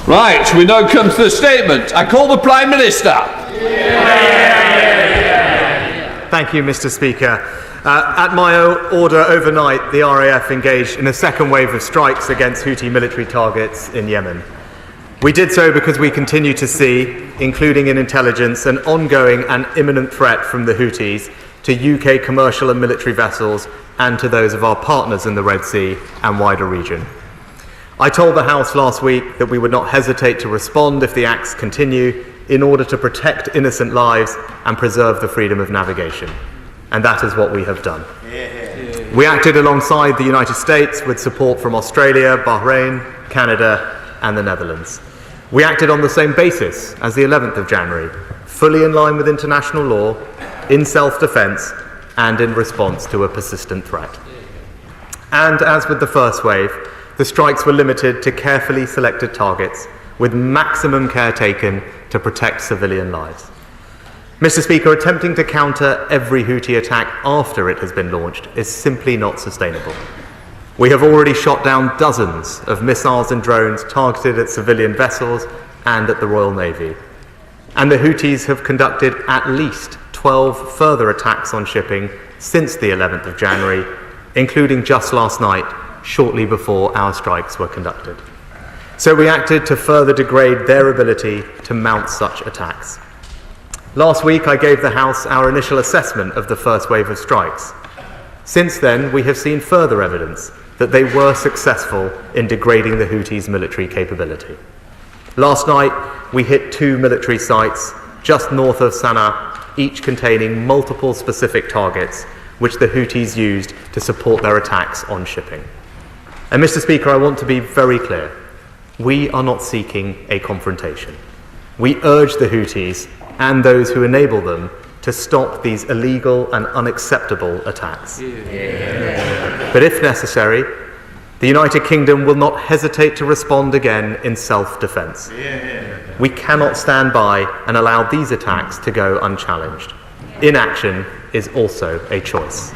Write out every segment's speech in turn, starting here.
Right, we now come to the statement. I call the Prime Minister. Thank you, Mr. Speaker. At my order overnight, the RAF engaged in a second wave of strikes against Houthi military targets in Yemen. We did so because we continue to see, including in intelligence, an ongoing and imminent threat from the Houthis to UK commercial and military vessels and to those of our partners in the Red Sea and wider region. I told the House last week that we would not hesitate to respond if the acts continue in order to protect innocent lives and preserve the freedom of navigation. And that is what we have done. We acted alongside the United States with support from Australia, Bahrain, Canada, and the Netherlands. We acted on the same basis as the 11th of January, fully in line with international law, in self-defence, and in response to a persistent threat. And as with the first wave, the strikes were limited to carefully selected targets with maximum care taken to protect civilian lives. Mr. Speaker, attempting to counter every Houthi attack after it has been launched is simply not sustainable. We have already shot down dozens of missiles and drones targeted at civilian vessels and at the Royal Navy. And the Houthis have conducted at least 12 further attacks on shipping since the 11th of January, including just last night, shortly before our strikes were conducted. So we acted to further degrade their ability to mount such attacks. Last week, I gave the House our initial assessment of the first wave of strikes. Since then, we have seen further evidence that they were successful in degrading the Houthis' military capability. Last night, we hit 2 military sites just north of Sana'a, each containing multiple specific targets, which the Houthis used to support their attacks on shipping. And Mr. Speaker, I want to be very clear. We are not seeking a confrontation. We urge the Houthis and those who enable them to stop these illegal and unacceptable attacks. But if necessary, the United Kingdom will not hesitate to respond again in self-defence. We cannot stand by and allow these attacks to go unchallenged. Inaction is also a choice.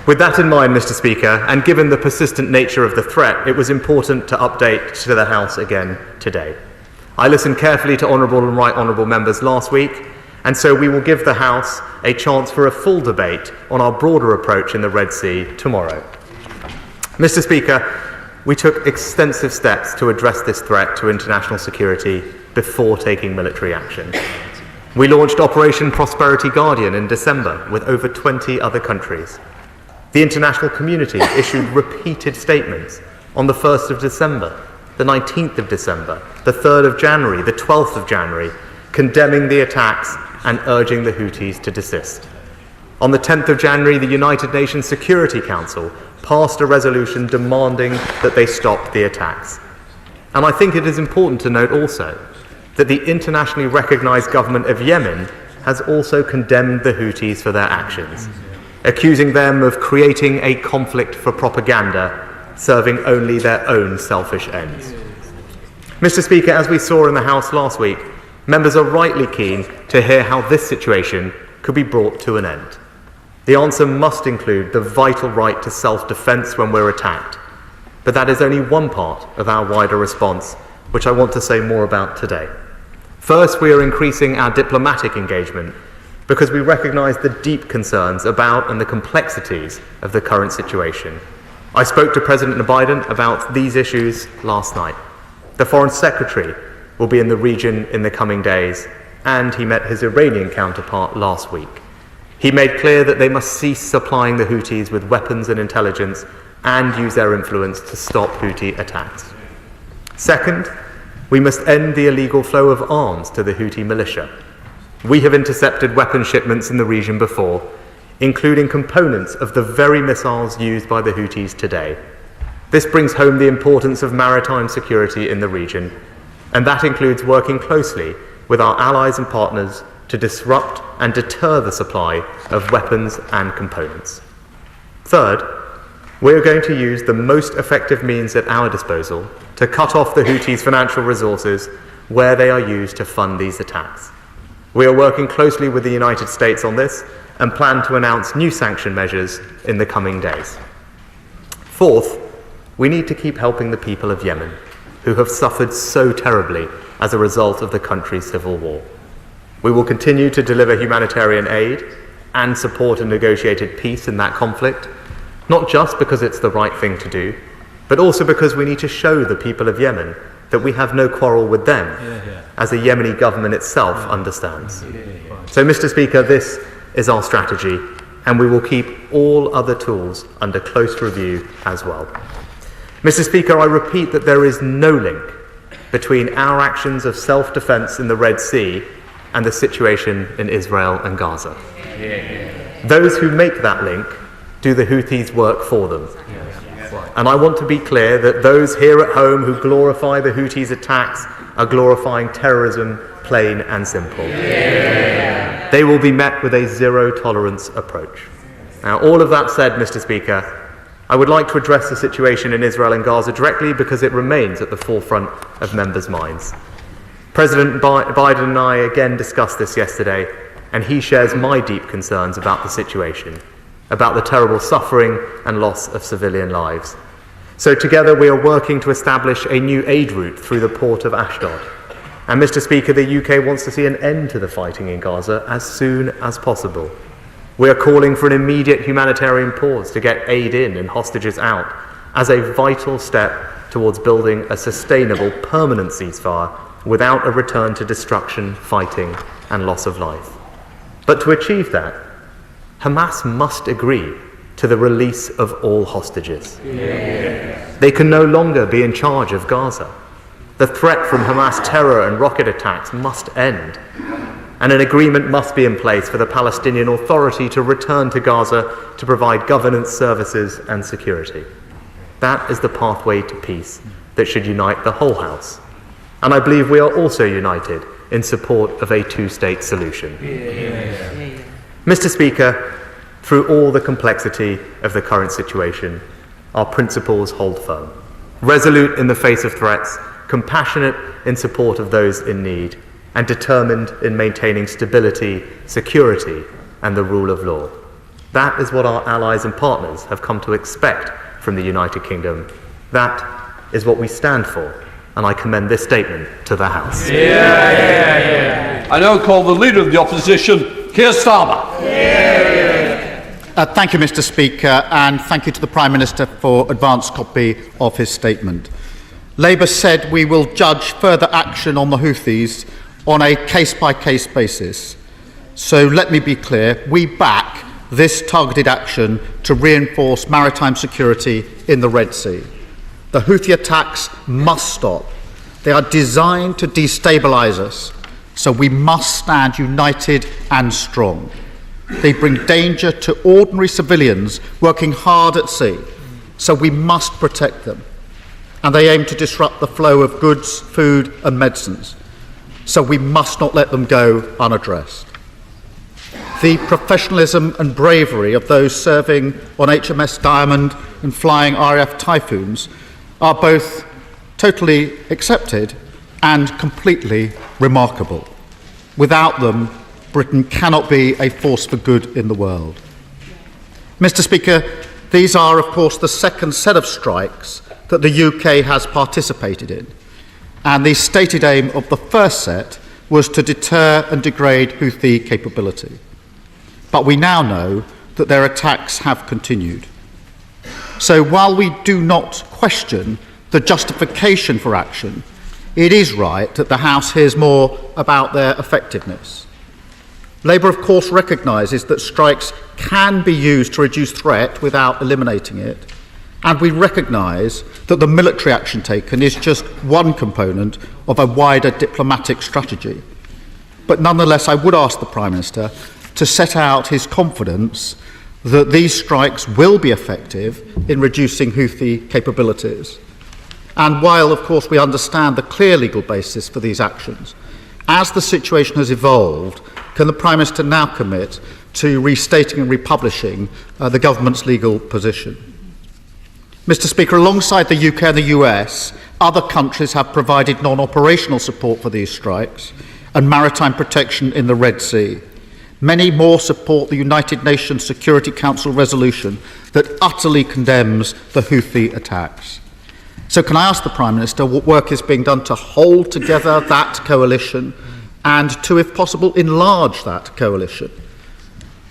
With that in mind, Mr. Speaker, and given the persistent nature of the threat, it was important to update to the House again today. I listened carefully to honourable and right honourable members last week, and so we will give the House a chance for a full debate on our broader approach in the Red Sea tomorrow. Mr. Speaker, we took extensive steps to address this threat to international security before taking military action. We launched Operation Prosperity Guardian in December with over 20 other countries. The international community issued repeated statements on the 1st of December, the 19th of December, the 3rd of January, the 12th of January, condemning the attacks and urging the Houthis to desist. On the 10th of January, the United Nations Security Council passed a resolution demanding that they stop the attacks. And I think it is important to note also that the internationally recognised government of Yemen has also condemned the Houthis for their actions, accusing them of creating a conflict for propaganda, serving only their own selfish ends. Mr. Speaker, as we saw in the House last week, members are rightly keen to hear how this situation could be brought to an end. The answer must include the vital right to self-defence when we're attacked. But that is only one part of our wider response, which I want to say more about today. First, we are increasing our diplomatic engagement because we recognise the deep concerns about and the complexities of the current situation. I spoke to President Biden about these issues last night. The Foreign Secretary will be in the region in the coming days, and he met his Iranian counterpart last week. He made clear that they must cease supplying the Houthis with weapons and intelligence and use their influence to stop Houthi attacks. Second, we must end the illegal flow of arms to the Houthi militia. We have intercepted weapon shipments in the region before, including components of the very missiles used by the Houthis today. This brings home the importance of maritime security in the region, and that includes working closely with our allies and partners to disrupt and deter the supply of weapons and components. Third, we are going to use the most effective means at our disposal to cut off the Houthis' financial resources where they are used to fund these attacks. We are working closely with the United States on this and plan to announce new sanction measures in the coming days. Fourth, we need to keep helping the people of Yemen, who have suffered so terribly as a result of the country's civil war. We will continue to deliver humanitarian aid and support a negotiated peace in that conflict, not just because it's the right thing to do, but also because we need to show the people of Yemen that we have no quarrel with them, as the Yemeni government itself understands. So, Mr. Speaker, this is our strategy, and we will keep all other tools under close review as well. Mr. Speaker, I repeat that there is no link between our actions of self-defence in the Red Sea and the situation in Israel and Gaza. Those who make that link do the Houthis work for them. And I want to be clear that those here at home who glorify the Houthis' attacks are glorifying terrorism, plain and simple. They will be met with a zero-tolerance approach. Now, all of that said, Mr. Speaker, I would like to address the situation in Israel and Gaza directly because it remains at the forefront of members' minds. President Biden and I again discussed this yesterday, and he shares my deep concerns about the situation, about the terrible suffering and loss of civilian lives. So together we are working to establish a new aid route through the port of Ashdod. And Mr. Speaker, the UK wants to see an end to the fighting in Gaza as soon as possible. We are calling for an immediate humanitarian pause to get aid in and hostages out as a vital step towards building a sustainable, permanent ceasefire without a return to destruction, fighting and loss of life. But to achieve that, Hamas must agree to the release of all hostages. They can no longer be in charge of Gaza. The threat from Hamas terror and rocket attacks must end, and an agreement must be in place for the Palestinian Authority to return to Gaza to provide governance services and security. That is the pathway to peace that should unite the whole House. And I believe we are also united in support of a two-state solution. Mr. Speaker, through all the complexity of the current situation, our principles hold firm. Resolute in the face of threats, compassionate in support of those in need, and determined in maintaining stability, security, and the rule of law. That is what our allies and partners have come to expect from the United Kingdom. That is what we stand for, and I commend this statement to the House. I now call the Leader of the Opposition, Keir Starmer. Thank you, Mr. Speaker, and thank you to the Prime Minister for advance copy of his statement. Labour said we will judge further action on the Houthis on a case-by-case basis. So let me be clear, we back this targeted action to reinforce maritime security in the Red Sea. The Houthi attacks must stop. They are designed to destabilise us, so we must stand united and strong. They bring danger to ordinary civilians working hard at sea, so we must protect them. And they aim to disrupt the flow of goods, food and medicines, so we must not let them go unaddressed. The professionalism and bravery of those serving on HMS Diamond and flying RAF Typhoons are both totally accepted and completely remarkable. Without them, Britain cannot be a force for good in the world. Mr. Speaker, these are, of course, the second set of strikes that the UK has participated in, and the stated aim of the first set was to deter and degrade Houthi capability. But we now know that their attacks have continued. So while we do not question the justification for action, it is right that the House hears more about their effectiveness. Labour, of course, recognises that strikes can be used to reduce threat without eliminating it, and we recognise that the military action taken is just one component of a wider diplomatic strategy. But nonetheless, I would ask the Prime Minister to set out his confidence that these strikes will be effective in reducing Houthi capabilities. And while, of course, we understand the clear legal basis for these actions, as the situation has evolved, can the Prime Minister now commit to restating and republishing the government's legal position? Mr. Speaker, alongside the UK and the US, other countries have provided non-operational support for these strikes and maritime protection in the Red Sea. Many more support the United Nations Security Council resolution that utterly condemns the Houthi attacks. So can I ask the Prime Minister what work is being done to hold together that coalition and to, if possible, enlarge that coalition?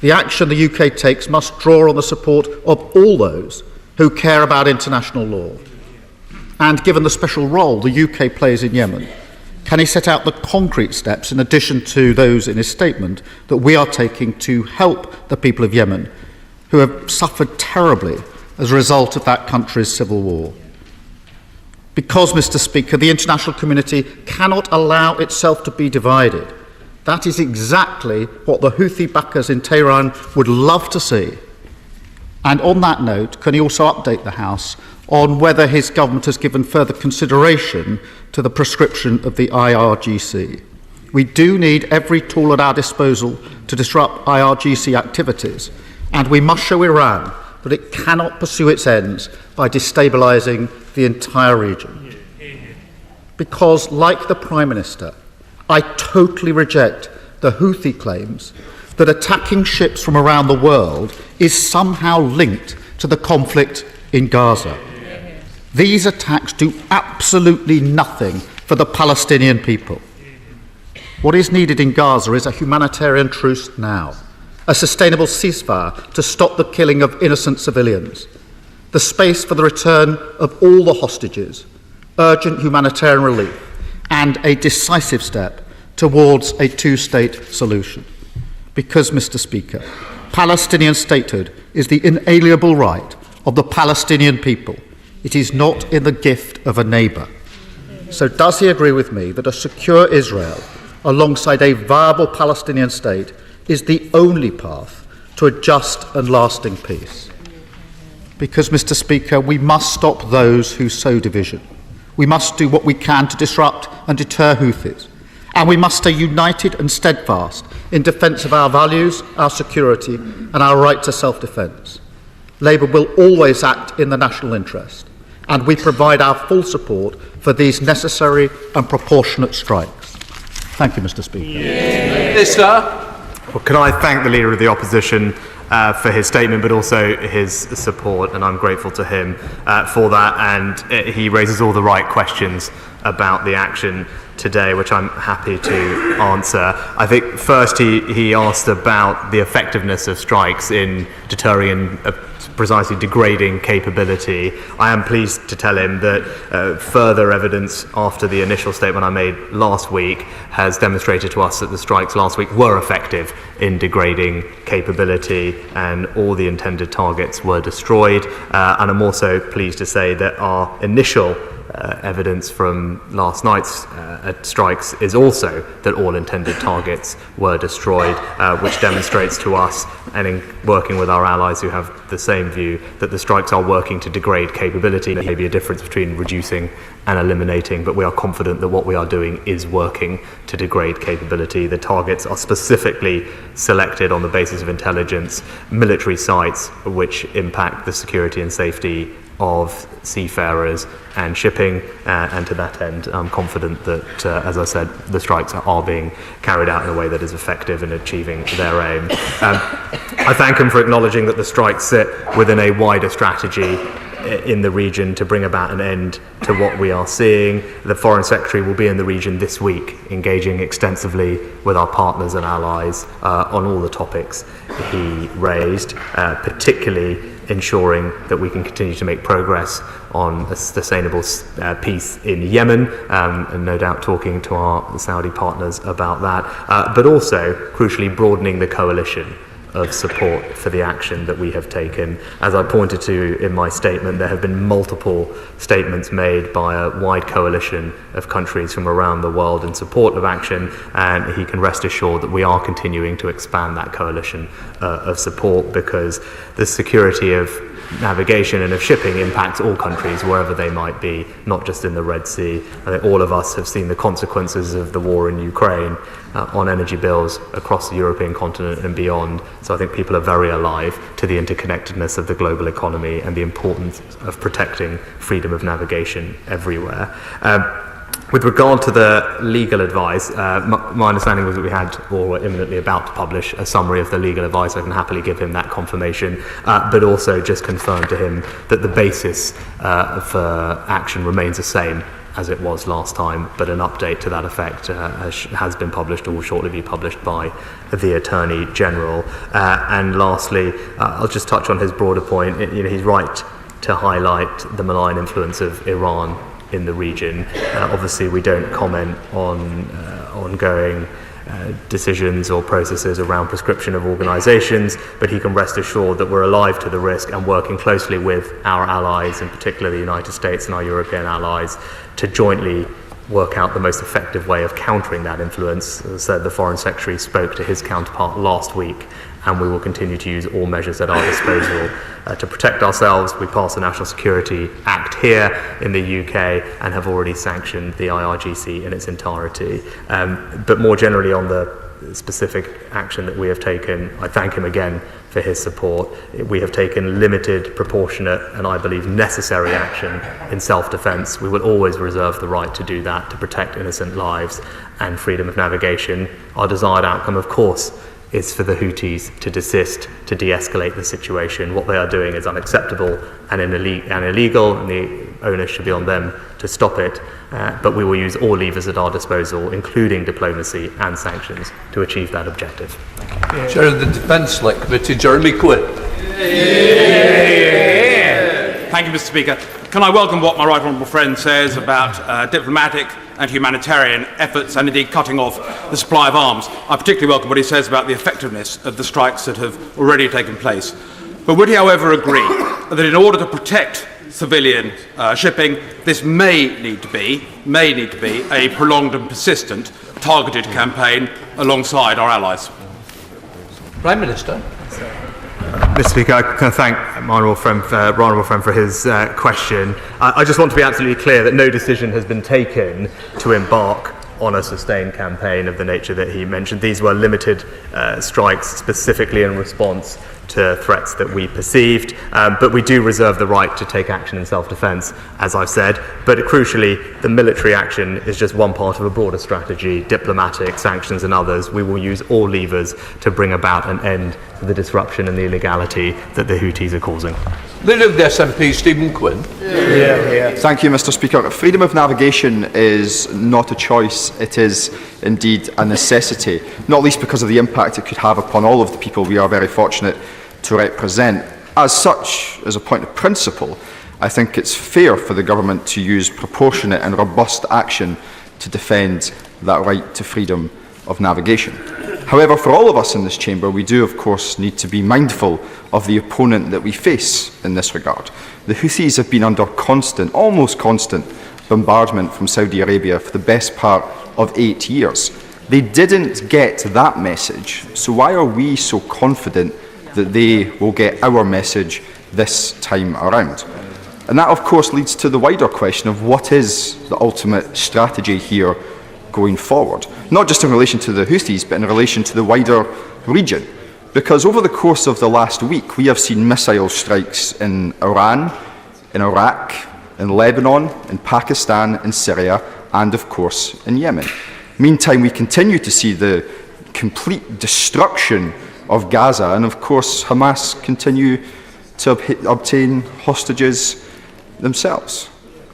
The action the UK takes must draw on the support of all those who care about international law. And given the special role the UK plays in Yemen, can he set out the concrete steps, in addition to those in his statement, that we are taking to help the people of Yemen who have suffered terribly as a result of that country's civil war? Because, Mr. Speaker, the international community cannot allow itself to be divided. That is exactly what the Houthi backers in Tehran would love to see. And on that note, can he also update the House on whether his government has given further consideration to the prescription of the IRGC? We do need every tool at our disposal to disrupt IRGC activities, and we must show Iran that it cannot pursue its ends by destabilising the entire region. Because, like the Prime Minister, I totally reject the Houthi claims that attacking ships from around the world is somehow linked to the conflict in Gaza. These attacks do absolutely nothing for the Palestinian people. What is needed in Gaza is a humanitarian truce now, a sustainable ceasefire to stop the killing of innocent civilians, the space for the return of all the hostages, urgent humanitarian relief, and a decisive step towards a two-state solution. Because, Mr. Speaker, Palestinian statehood is the inalienable right of the Palestinian people. It is not in the gift of a neighbour. So does he agree with me that a secure Israel, alongside a viable Palestinian state, is the only path to a just and lasting peace? Because, Mr. Speaker, we must stop those who sow division. We must do what we can to disrupt and deter Houthis. And we must stay united and steadfast in defence of our values, our security, and our right to self-defence. Labour will always act in the national interest, and we provide our full support for these necessary and proportionate strikes. Thank you, Mr. Speaker. Minister. Well, can I thank the Leader of the Opposition for his statement, but also his support, and I'm grateful to him for that. And he raises all the right questions about the action today, which I'm happy to answer. I think first he asked about the effectiveness of strikes in deterring and precisely degrading capability. I am pleased to tell him that further evidence after the initial statement I made last week has demonstrated to us that the strikes last week were effective in degrading capability, and all the intended targets were destroyed. And I'm also pleased to say that our initial evidence from last night's strikes is also that all intended targets were destroyed, which demonstrates to us, and in working with our allies who have the same view, that the strikes are working to degrade capability. There may be a difference between reducing and eliminating, but we are confident that what we are doing is working to degrade capability. The targets are specifically selected on the basis of intelligence, military sites which impact the security and safety of seafarers and shipping, and to that end I'm confident that, as I said, the strikes are being carried out in a way that is effective in achieving their aim. I thank him for acknowledging that the strikes sit within a wider strategy in the region to bring about an end to what we are seeing. The Foreign Secretary will be in the region this week, engaging extensively with our partners and allies on all the topics he raised, particularly ensuring that we can continue to make progress on a sustainable peace in Yemen, and no doubt talking to our Saudi partners about that, but also, crucially, broadening the coalition of support for the action that we have taken. As I pointed to in my statement, there have been multiple statements made by a wide coalition of countries from around the world in support of action, and he can rest assured that we are continuing to expand that coalition of support, because the security of navigation and of shipping impacts all countries wherever they might be, not just in the Red Sea. I think all of us have seen the consequences of the war in Ukraine on energy bills across the European continent and beyond. So I think people are very alive to the interconnectedness of the global economy and the importance of protecting freedom of navigation everywhere. With regard to the legal advice, my understanding was that we had, or were imminently about to publish, a summary of the legal advice. I can happily give him that confirmation, but also just confirm to him that the basis for action remains the same as it was last time, but an update to that effect has been published or will shortly be published by the Attorney General. And lastly, I'll just touch on his broader point. He's right to highlight the malign influence of Iran in the region. Obviously, we don't comment on ongoing decisions or processes around prescription of organisations, but he can rest assured that we're alive to the risk and working closely with our allies, in particular the United States and our European allies, to jointly work out the most effective way of countering that influence. As I said, the Foreign Secretary spoke to his counterpart last week, and we will continue to use all measures at our disposal to protect ourselves. We passed the National Security Act here in the UK and have already sanctioned the IRGC in its entirety. But more generally on the specific action that we have taken, I thank him again for his support. We have taken limited, proportionate, and I believe necessary action in self-defence. We will always reserve the right to do that, to protect innocent lives and freedom of navigation. Our desired outcome, of course, is for the Houthis to desist, to de-escalate the situation. What they are doing is unacceptable and illegal, and the onus should be on them to stop it. But we will use all levers at our disposal, including diplomacy and sanctions, to achieve that objective. Chair of the Defence Select Committee, Jeremy Quinn. Thank you, Mr. Speaker. Can I welcome what my right honourable friend says about diplomatic and humanitarian efforts and indeed cutting off the supply of arms. I particularly welcome what he says about the effectiveness of the strikes that have already taken place. But would he, however, agree that in order to protect civilian shipping, this may need to be a prolonged and persistent targeted campaign alongside our allies? Prime Minister. Mr. Speaker, I can thank my honourable friend for his question. I just want to be absolutely clear that no decision has been taken to embark on a sustained campaign of the nature that he mentioned. These were limited strikes specifically in response to threats that we perceived, but we do reserve the right to take action in self-defence, as I've said. But crucially, the military action is just one part of a broader strategy, diplomatic, sanctions and others. We will use all levers to bring about an end to the disruption and the illegality that the Houthis are causing. Leader of the SNP, Stephen Quinn. Thank you, Mr. Speaker. Freedom of navigation is not a choice, it is indeed a necessity, not least because of the impact it could have upon all of the people we are very fortunate to represent. As such, as a point of principle, I think it's fair for the government to use proportionate and robust action to defend that right to freedom of navigation. However, for all of us in this chamber, we do, of course, need to be mindful of the opponent that we face in this regard. The Houthis have been under constant, almost constant, bombardment from Saudi Arabia for the best part of 8 years. They didn't get that message, so why are we so confident that they will get our message this time around? And that, of course, leads to the wider question of what is the ultimate strategy here going forward, not just in relation to the Houthis, but in relation to the wider region. Because over the course of the last week, we have seen missile strikes in Iran, in Iraq, in Lebanon, in Pakistan, in Syria, and of course in Yemen. Meantime, we continue to see the complete destruction of Gaza, and of course Hamas continue to obtain hostages themselves.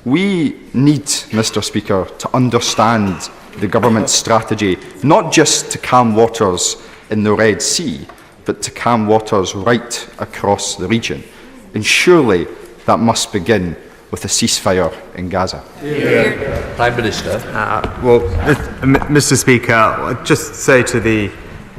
We need, Mr. Speaker, to understand the government's strategy, not just to calm waters in the Red Sea, but to calm waters right across the region. And surely that must begin with a ceasefire in Gaza. Prime Minister. Mr. Speaker, I'd just say to the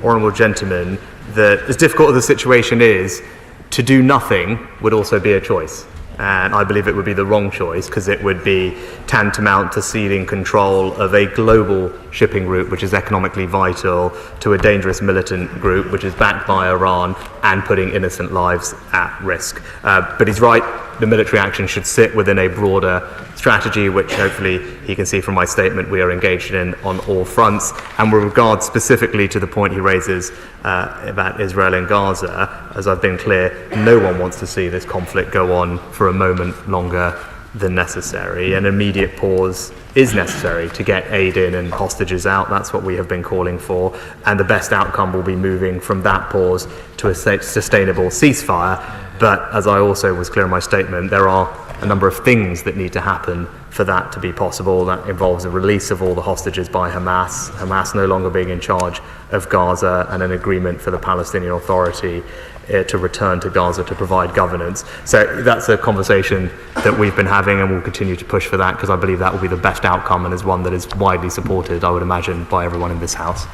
honourable gentleman that as difficult as the situation is, to do nothing would also be a choice. And I believe it would be the wrong choice, because it would be tantamount to ceding control of a global shipping route which is economically vital to a dangerous militant group which is backed by Iran and putting innocent lives at risk. But he's right, the military action should sit within a broader strategy, which hopefully he can see from my statement we are engaged in on all fronts. And with regard specifically to the point he raises about Israel and Gaza, as I've been clear, no one wants to see this conflict go on for a moment longer than necessary. An immediate pause is necessary to get aid in and hostages out. That's what we have been calling for. And the best outcome will be moving from that pause to a sustainable ceasefire. But as I also was clear in my statement, there are a number of things that need to happen for that to be possible. That involves a release of all the hostages by Hamas no longer being in charge of Gaza, and an agreement for the Palestinian Authority to return to Gaza to provide governance. So that's a conversation that we've been having, and we'll continue to push for that, because I believe that will be the best outcome, and is one that is widely supported, I would imagine, by everyone in this House.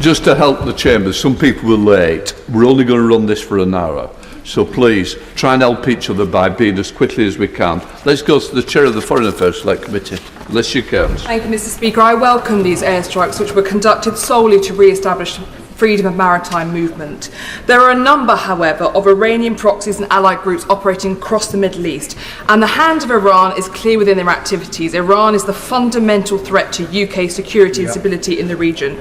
Just to help the chambers, some people were late. We're only going to run this for an hour. So please, try and help each other by being as quickly as we can. Let's go to the Chair of the Foreign Affairs Select Committee, unless you can't. Thank you, Mr. Speaker. I welcome these airstrikes, which were conducted solely to re-establish freedom of maritime movement. There are a number, however, of Iranian proxies and allied groups operating across the Middle East, and the hand of Iran is clear within their activities. Iran is the fundamental threat to UK security and stability in the region.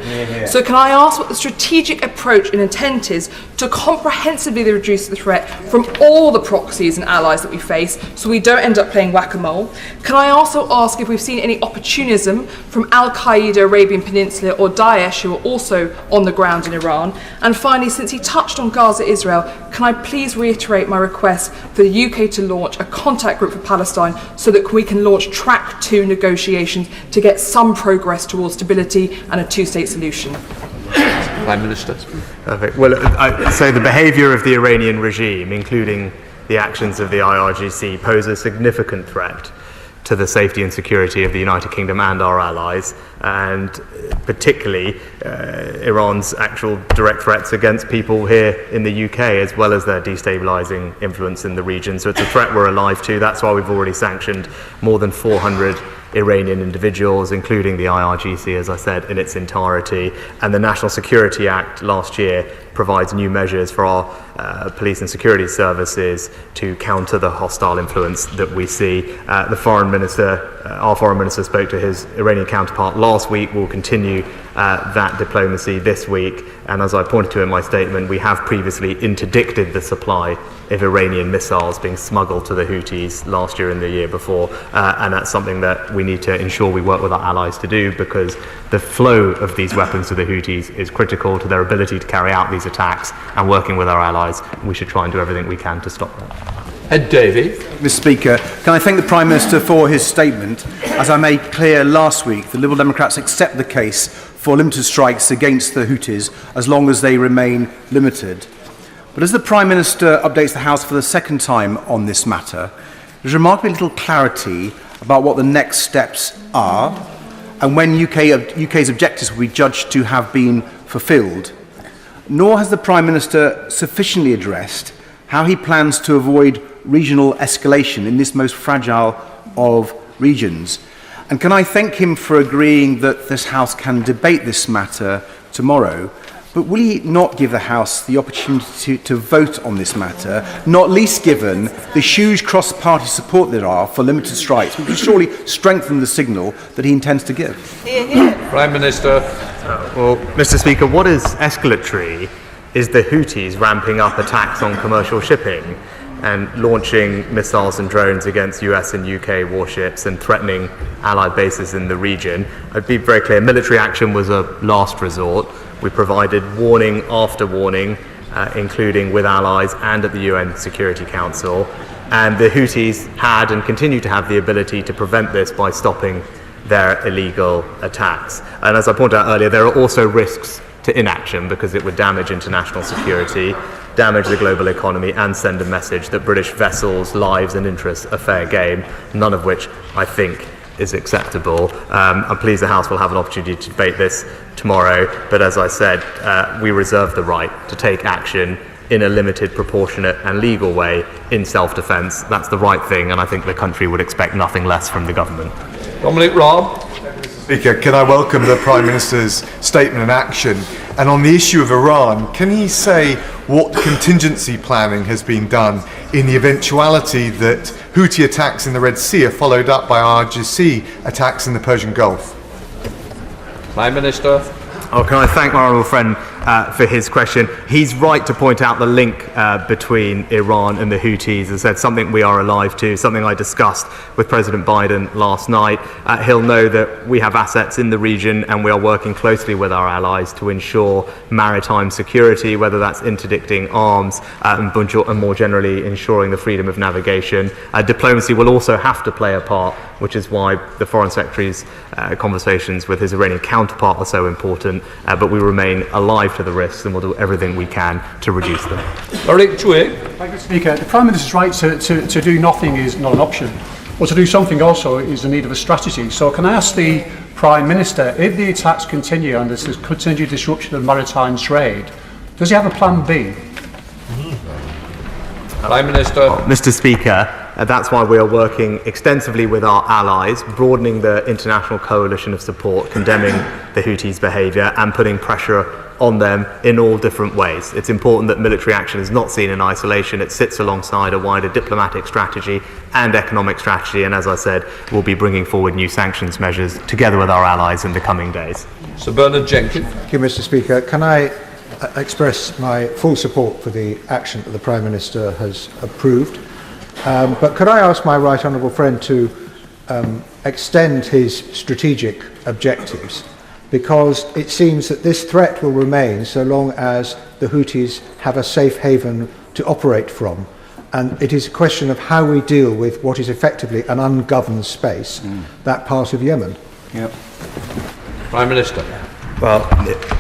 So can I ask what the strategic approach and intent is to comprehensively reduce the threat from all the proxies and allies that we face, so we don't end up playing whack-a-mole? Can I also ask if we've seen any opportunism from Al-Qaeda, Arabian Peninsula, or Daesh, who are also on the ground in Iran? And finally, since he touched on Gaza, Israel, can I please reiterate my request for the UK to launch a contact group for Palestine, so that we can launch track 2 negotiations to get some progress towards stability and a two-state solution? Prime Minister. Perfect. Well, so the behaviour of the Iranian regime, including the actions of the IRGC, pose a significant threat to the safety and security of the United Kingdom and our allies, and particularly Iran's actual direct threats against people here in the UK, as well as their destabilising influence in the region. So it's a threat we're alive to. That's why we've already sanctioned more than 400 Iranian individuals, including the IRGC, as I said, in its entirety. And the National Security Act last year provides new measures for our police and security services to counter the hostile influence that we see. Our foreign minister spoke to his Iranian counterpart last week. We'll continue that diplomacy this week. And as I pointed to in my statement, we have previously interdicted the supply of Iranian missiles being smuggled to the Houthis last year and the year before. And that's something that we need to ensure we work with our allies to do, because the flow of these weapons to the Houthis is critical to their ability to carry out these attacks, and working with our allies, we should try and do everything we can to stop that. Ed Davey. Mr. Speaker, can I thank the Prime Minister for his statement? As I made clear last week, the Liberal Democrats accept the case for limited strikes against the Houthis as long as they remain limited. But as the Prime Minister updates the House for the second time on this matter, there's remarkably little clarity about what the next steps are and when UK's objectives will be judged to have been fulfilled. Nor has the Prime Minister sufficiently addressed how he plans to avoid regional escalation in this most fragile of regions. And can I thank him for agreeing that this House can debate this matter tomorrow, but will he not give the House the opportunity to vote on this matter, not least given the huge cross-party support there are for limited strikes, which will surely strengthen the signal that he intends to give? Prime Minister. Well, Mr. Speaker, what is escalatory is the Houthis ramping up attacks on commercial shipping and launching missiles and drones against US and UK warships and threatening allied bases in the region. I'd be very clear, military action was a last resort. We provided warning after warning, including with allies and at the UN Security Council. And the Houthis had and continue to have the ability to prevent this by stopping their illegal attacks. And as I pointed out earlier, there are also risks to inaction, because it would damage international security, damage the global economy, and send a message that British vessels' lives and interests are fair game, none of which I think is acceptable. I'm pleased the House will have an opportunity to debate this tomorrow, but as I said, we reserve the right to take action in a limited, proportionate and legal way in self-defence. That's the right thing, and I think the country would expect nothing less from the government. Dominic Raab. Speaker, can I welcome the Prime Minister's statement and action? And on the issue of Iran, can he say what contingency planning has been done in the eventuality that Houthi attacks in the Red Sea are followed up by IRGC attacks in the Persian Gulf? Prime Minister. Oh, can I thank my honourable friend for his question. He's right to point out the link between Iran and the Houthis. As I said, something we are alive to, something I discussed with President Biden last night. He'll know that we have assets in the region and we are working closely with our allies to ensure maritime security, whether that's interdicting arms and more generally ensuring the freedom of navigation. Diplomacy will also have to play a part, which is why the Foreign Secretary's conversations with his Iranian counterpart are so important, but we remain alive to the risks and we'll do everything we can to reduce them. Thank you, Speaker. The Prime Minister's right to do nothing is not an option. Well, to do something also is the need of a strategy. So can I ask the Prime Minister, if the attacks continue and there's continued disruption of maritime trade, does he have a plan B? Prime Minister. Mr. Speaker, that's why we are working extensively with our allies, broadening the international coalition of support, condemning the Houthis' behaviour and putting pressure on them in all different ways. It's important that military action is not seen in isolation. It sits alongside a wider diplomatic strategy and economic strategy, and as I said, we'll be bringing forward new sanctions measures together with our allies in the coming days. Sir Bernard Jenkins. Thank you, Mr. Speaker. Can I express my full support for the action that the Prime Minister has approved? But could I ask my right honourable friend to extend his strategic objectives? Because it seems that this threat will remain so long as the Houthis have a safe haven to operate from. And it is a question of how we deal with what is effectively an ungoverned space, that part of Yemen. Yep. Prime Minister. Well,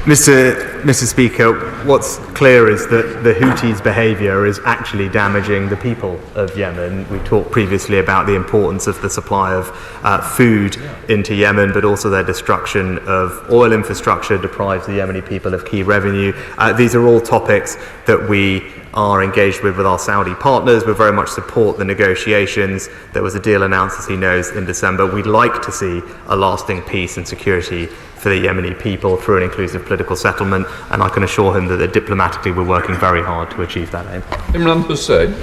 Mr. Speaker, what's clear is that the Houthis' behaviour is actually damaging the people of Yemen. We talked previously about the importance of the supply of food into Yemen, but also their destruction of oil infrastructure deprives the Yemeni people of key revenue. These are all topics that we are engaged with our Saudi partners. We very much support the negotiations. There was a deal announced, as he knows, in December. We'd like to see a lasting peace and security for the Yemeni people through an inclusive political settlement, and I can assure him that diplomatically we're working very hard to achieve that aim. Imran Hussain.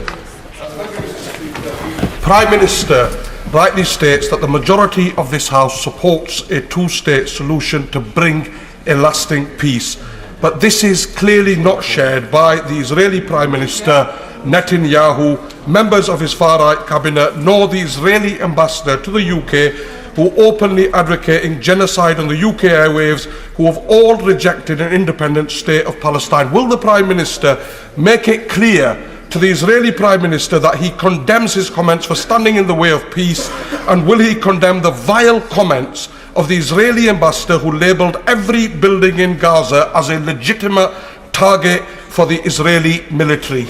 Prime Minister rightly states that the majority of this House supports a two-state solution to bring a lasting peace. But this is clearly not shared by the Israeli Prime Minister Netanyahu, members of his far-right cabinet, nor the Israeli ambassador to the UK, who openly advocating genocide on the UK airwaves, who have all rejected an independent state of Palestine. Will the Prime Minister make it clear to the Israeli Prime Minister that he condemns his comments for standing in the way of peace, and will he condemn the vile comments of the Israeli ambassador who labelled every building in Gaza as a legitimate target for the Israeli military?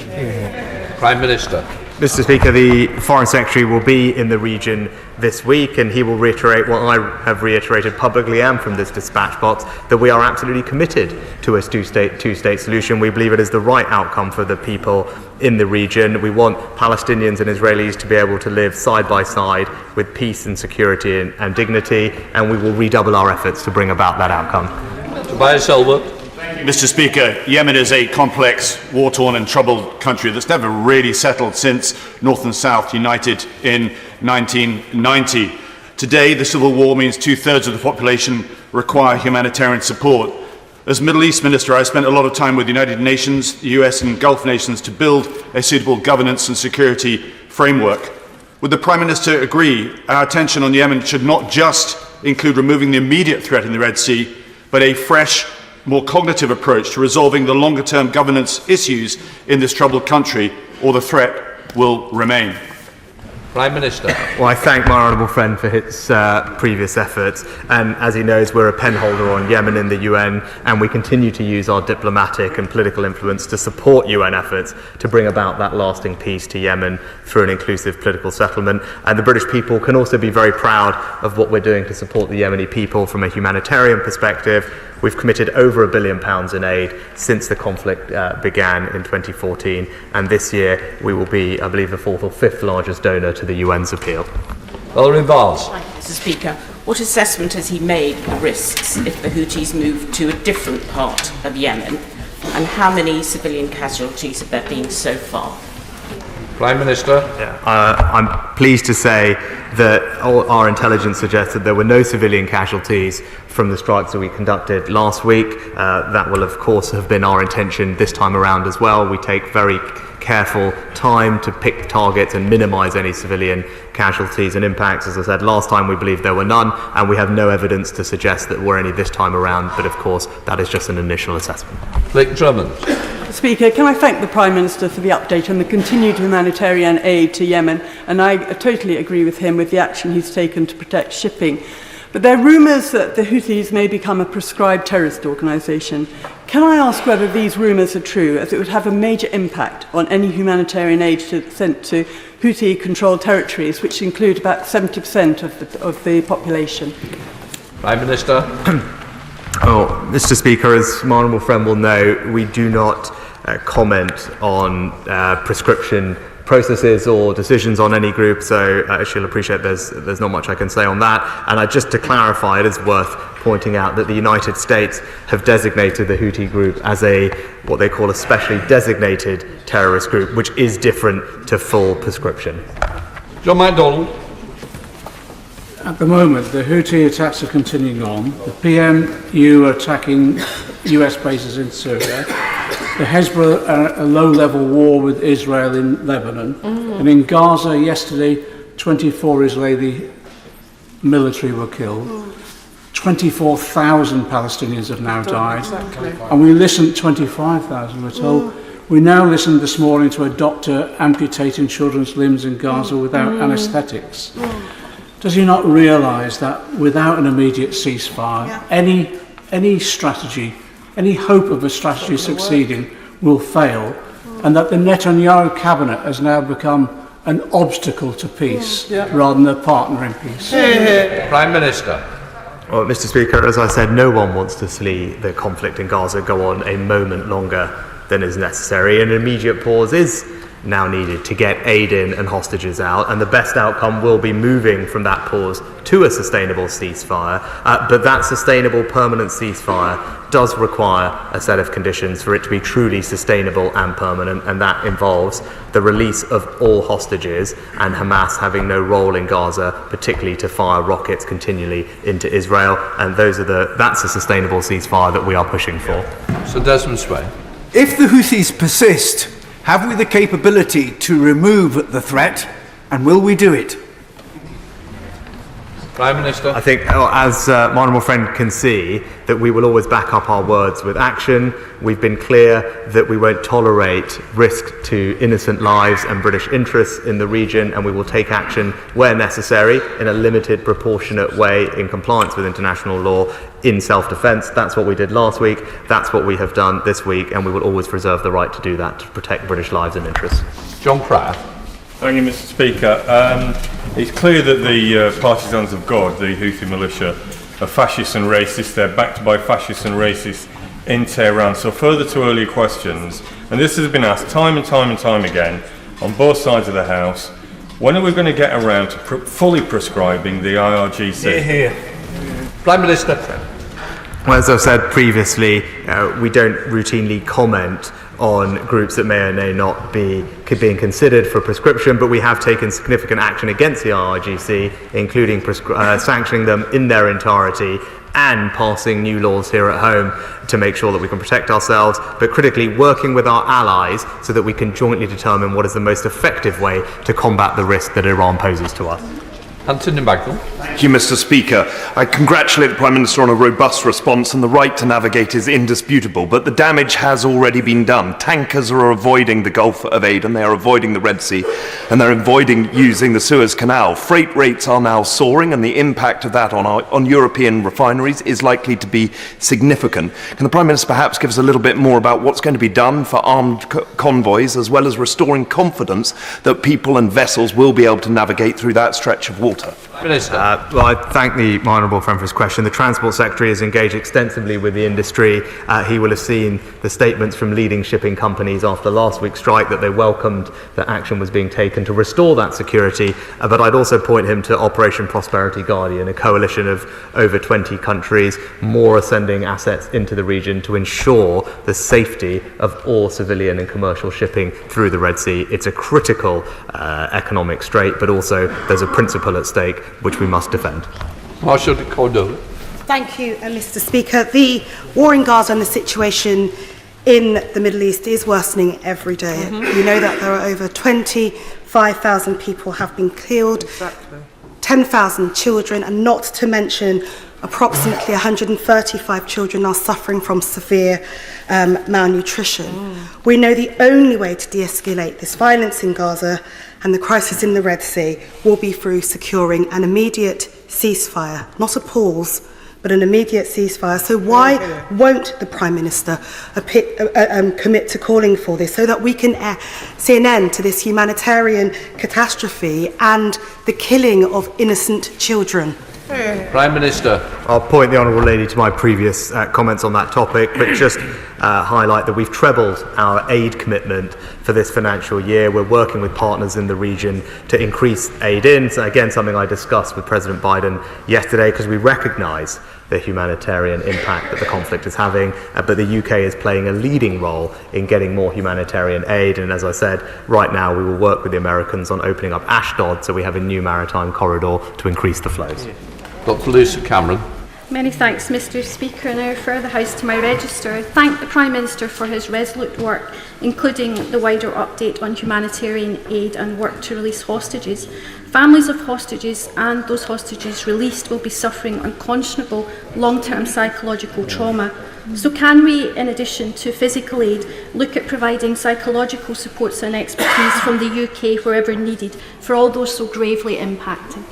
Prime Minister. Mr. Speaker, the Foreign Secretary will be in the region this week, and he will reiterate what I have reiterated publicly and from this dispatch box, that we are absolutely committed to a two-state solution. We believe it is the right outcome for the people in the region. We want Palestinians and Israelis to be able to live side by side with peace and security and dignity, and we will redouble our efforts to bring about that outcome. Tobias Elwood. Mr. Speaker, Yemen is a complex, war-torn and troubled country that's never really settled since North and South united in 1990. Today, the civil war means 2/3 of the population require humanitarian support. As Middle East Minister, I spent a lot of time with the United Nations, the US and Gulf nations to build a suitable governance and security framework. Would the Prime Minister agree our attention on Yemen should not just include removing the immediate threat in the Red Sea, but a fresh, more cognitive approach to resolving the longer-term governance issues in this troubled country, or the threat will remain? Prime Minister. Well, I thank my honourable friend for his previous efforts, and as he knows, we're a penholder on Yemen in the UN, and we continue to use our diplomatic and political influence to support UN efforts to bring about that lasting peace to Yemen through an inclusive political settlement. And the British people can also be very proud of what we're doing to support the Yemeni people from a humanitarian perspective. We've committed over £1 billion in aid since the conflict began in 2014, and this year we will be, I believe, the 4th or 5th largest donor to the UN's appeal. Valerie Vars. Thank you, Mr. Speaker. What assessment has he made of the risks if the Houthis move to a different part of Yemen, and how many civilian casualties have there been so far? Prime Minister. I'm pleased to say that our intelligence suggests that there were no civilian casualties from the strikes that we conducted last week. That will, of course, have been our intention this time around as well. We take very careful time to pick targets and minimise any civilian casualties and impacts. As I said, last time we believed there were none, and we have no evidence to suggest that there were any this time around, but of course that is just an initial assessment. Blake Drummond. Speaker, can I thank the Prime Minister for the update on the continued humanitarian aid to Yemen, and I totally agree with him with the action he's taken to protect shipping. But there are rumours that the Houthis may become a proscribed terrorist organisation. Can I ask whether these rumours are true, as it would have a major impact on any humanitarian aid sent to Houthi-controlled territories, which include about 70% of the population? Prime Minister. Mr. Speaker, as my honourable friend will know, we do not comment on prescription processes or decisions on any group, so she'll appreciate there's not much I can say on that. And just to clarify, it is worth pointing out that the United States have designated the Houthi group as what they call a specially designated terrorist group, which is different to full prescription. John MacDonald. At the moment, the Houthi attacks are continuing on. The PMU are attacking US bases in Syria. The Hezbollah are at a low-level war with Israel in Lebanon. And in Gaza yesterday, 24 Israeli military were killed. 24,000 Palestinians have now died. And we listened, 25,000 we're told. We now listened this morning to a doctor amputating children's limbs in Gaza without anaesthetics. Does he not realise that without an immediate ceasefire, any strategy, any hope of a strategy succeeding will fail, and that the Netanyahu cabinet has now become an obstacle to peace rather than a partner in peace? Prime Minister. Well, Mr. Speaker, as I said, no one wants to see the conflict in Gaza go on a moment longer than is necessary. An immediate pause is now needed to get aid in and hostages out, and the best outcome will be moving from that pause to a sustainable ceasefire. But that sustainable permanent ceasefire does require a set of conditions for it to be truly sustainable and permanent, and that involves the release of all hostages and Hamas having no role in Gaza, particularly to fire rockets continually into Israel. And that's a sustainable ceasefire that we are pushing for. Sir Desmond Sway. If the Houthis persist, have we the capability to remove the threat, and will we do it? Prime Minister. I think, as my honourable friend can see, that we will always back up our words with action. We've been clear that we won't tolerate risk to innocent lives and British interests in the region, and we will take action where necessary in a limited, proportionate way in compliance with international law in self-defence. That's what we did last week, that's what we have done this week, and we will always reserve the right to do that to protect British lives and interests. John Pratt. Thank you, Mr. Speaker. It's clear that the partisans of God, the Houthi militia, are fascists and racist. They're backed by fascists and racists in Tehran. So further to earlier questions, and this has been asked time and time and time again on both sides of the House, when are we going to get around to fully prescribing the IRGC? Prime Minister. Well, as I've said previously, we don't routinely comment on groups that may or may not be being considered for prescription, but we have taken significant action against the IRGC, including sanctioning them in their entirety and passing new laws here at home to make sure that we can protect ourselves, but critically working with our allies so that we can jointly determine what is the most effective way to combat the risk that Iran poses to us. Anthony Bagdell. Thank you, Mr. Speaker. I congratulate the Prime Minister on a robust response, and the right to navigate is indisputable, but the damage has already been done. Tankers are avoiding the Gulf of Aden, they are avoiding the Red Sea, and they're avoiding using the Suez Canal. Freight rates are now soaring, and the impact of that on European refineries is likely to be significant. Can the Prime Minister perhaps give us a little bit more about what's going to be done for armed convoys, as well as restoring confidence that people and vessels will be able to navigate through that stretch of water? Minister. Well, I thank my honourable friend for his question. The Transport Secretary has engaged extensively with the industry. He will have seen the statements from leading shipping companies after last week's strike that they welcomed that action was being taken to restore that security. But I'd also point him to Operation Prosperity Guardian, a coalition of over 20 countries. More are sending assets into the region to ensure the safety of all civilian and commercial shipping through the Red Sea. It's a critical economic strait, but also there's a principle at stake which we must defend. Marshal de Cordoba. Thank you, Mr. Speaker. The war in Gaza and the situation in the Middle East is worsening every day. We know that there are over 25,000 people have been killed, 10,000 children, and not to mention approximately 135 children are suffering from severe malnutrition. We know the only way to de-escalate this violence in Gaza and the crisis in the Red Sea will be through securing an immediate ceasefire, not a pause, but an immediate ceasefire. So why won't the Prime Minister commit to calling for this so that we can see an end to this humanitarian catastrophe and the killing of innocent children? Prime Minister. I'll point the Honourable Lady to my previous comments on that topic, but just highlight that we've trebled our aid commitment for this financial year. We're working with partners in the region to increase aid in. So again, something I discussed with President Biden yesterday, because we recognise the humanitarian impact that the conflict is having, but the UK is playing a leading role in getting more humanitarian aid. And as I said, right now we will work with the Americans on opening up Ashdod so we have a new maritime corridor to increase the flows. Dr. Lisa Cameron. Many thanks, Mr. Speaker, and I refer the House to my register. I thank the Prime Minister for his resolute work, including the wider update on humanitarian aid and work to release hostages. Families of hostages and those hostages released will be suffering unconscionable long-term psychological trauma. So can we, in addition to physical aid, look at providing psychological supports and expertise from the UK wherever needed for all those so gravely impacted?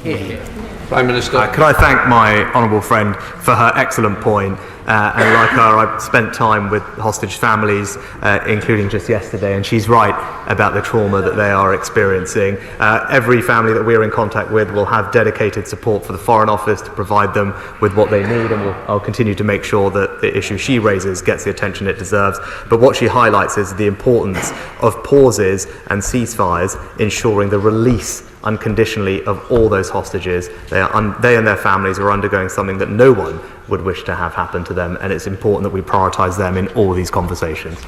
Prime Minister. Can I thank my honourable friend for her excellent point? And like her, I've spent time with hostage families, including just yesterday, and she's right about the trauma that they are experiencing. Every family that we're in contact with will have dedicated support for the Foreign Office to provide them with what they need, and I'll continue to make sure that the issue she raises gets the attention it deserves. But what she highlights is the importance of pauses and ceasefires, ensuring the release unconditionally of all those hostages. They and their families are undergoing something that no one would wish to have happen to them, and it's important that we prioritise them in all these conversations.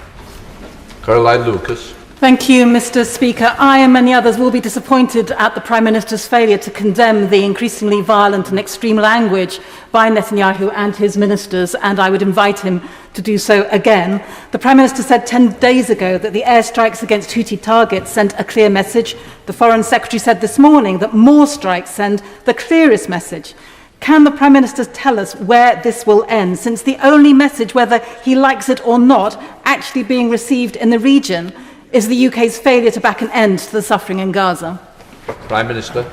Caroline Lucas. Thank you, Mr. Speaker. I and many others will be disappointed at the Prime Minister's failure to condemn the increasingly violent and extreme language by Netanyahu and his ministers, and I would invite him to do so again. The Prime Minister said 10 days ago that the airstrikes against Houthi targets sent a clear message. The Foreign Secretary said this morning that more strikes send the clearest message. Can the Prime Minister tell us where this will end, since the only message, whether he likes it or not, actually being received in the region is the UK's failure to back an end to the suffering in Gaza? Prime Minister.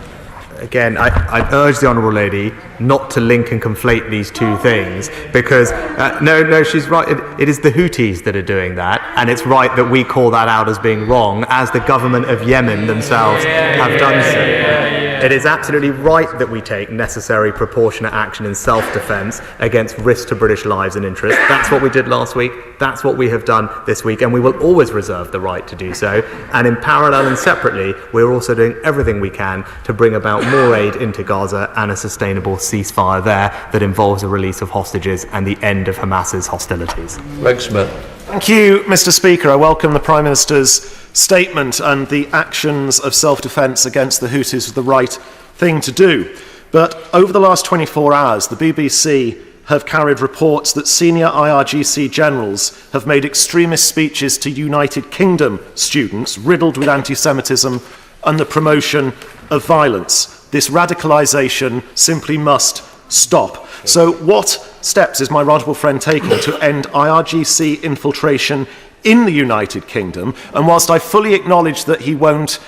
Again, I urge the Honourable Lady not to link and conflate these two things, because, no, she's right. It is the Houthis that are doing that, and it's right that we call that out as being wrong, as the government of Yemen themselves have done so. It is absolutely right that we take necessary proportionate action in self-defence against risk to British lives and interests. That's what we did last week. That's what we have done this week, and we will always reserve the right to do so. And in parallel and separately, we're also doing everything we can to bring about more aid into Gaza and a sustainable ceasefire there that involves a release of hostages and the end of Hamas's hostilities. Greg Smith. Thank you, Mr. Speaker. I welcome the Prime Minister's statement, and the actions of self-defence against the Houthis are the right thing to do. But over the last 24 hours, the BBC have carried reports that senior IRGC generals have made extremist speeches to United Kingdom students riddled with anti-Semitism and the promotion of violence. This radicalisation simply must stop. So what steps is my honourable friend taking to end IRGC infiltration in the United Kingdom? And whilst I fully acknowledge that he won't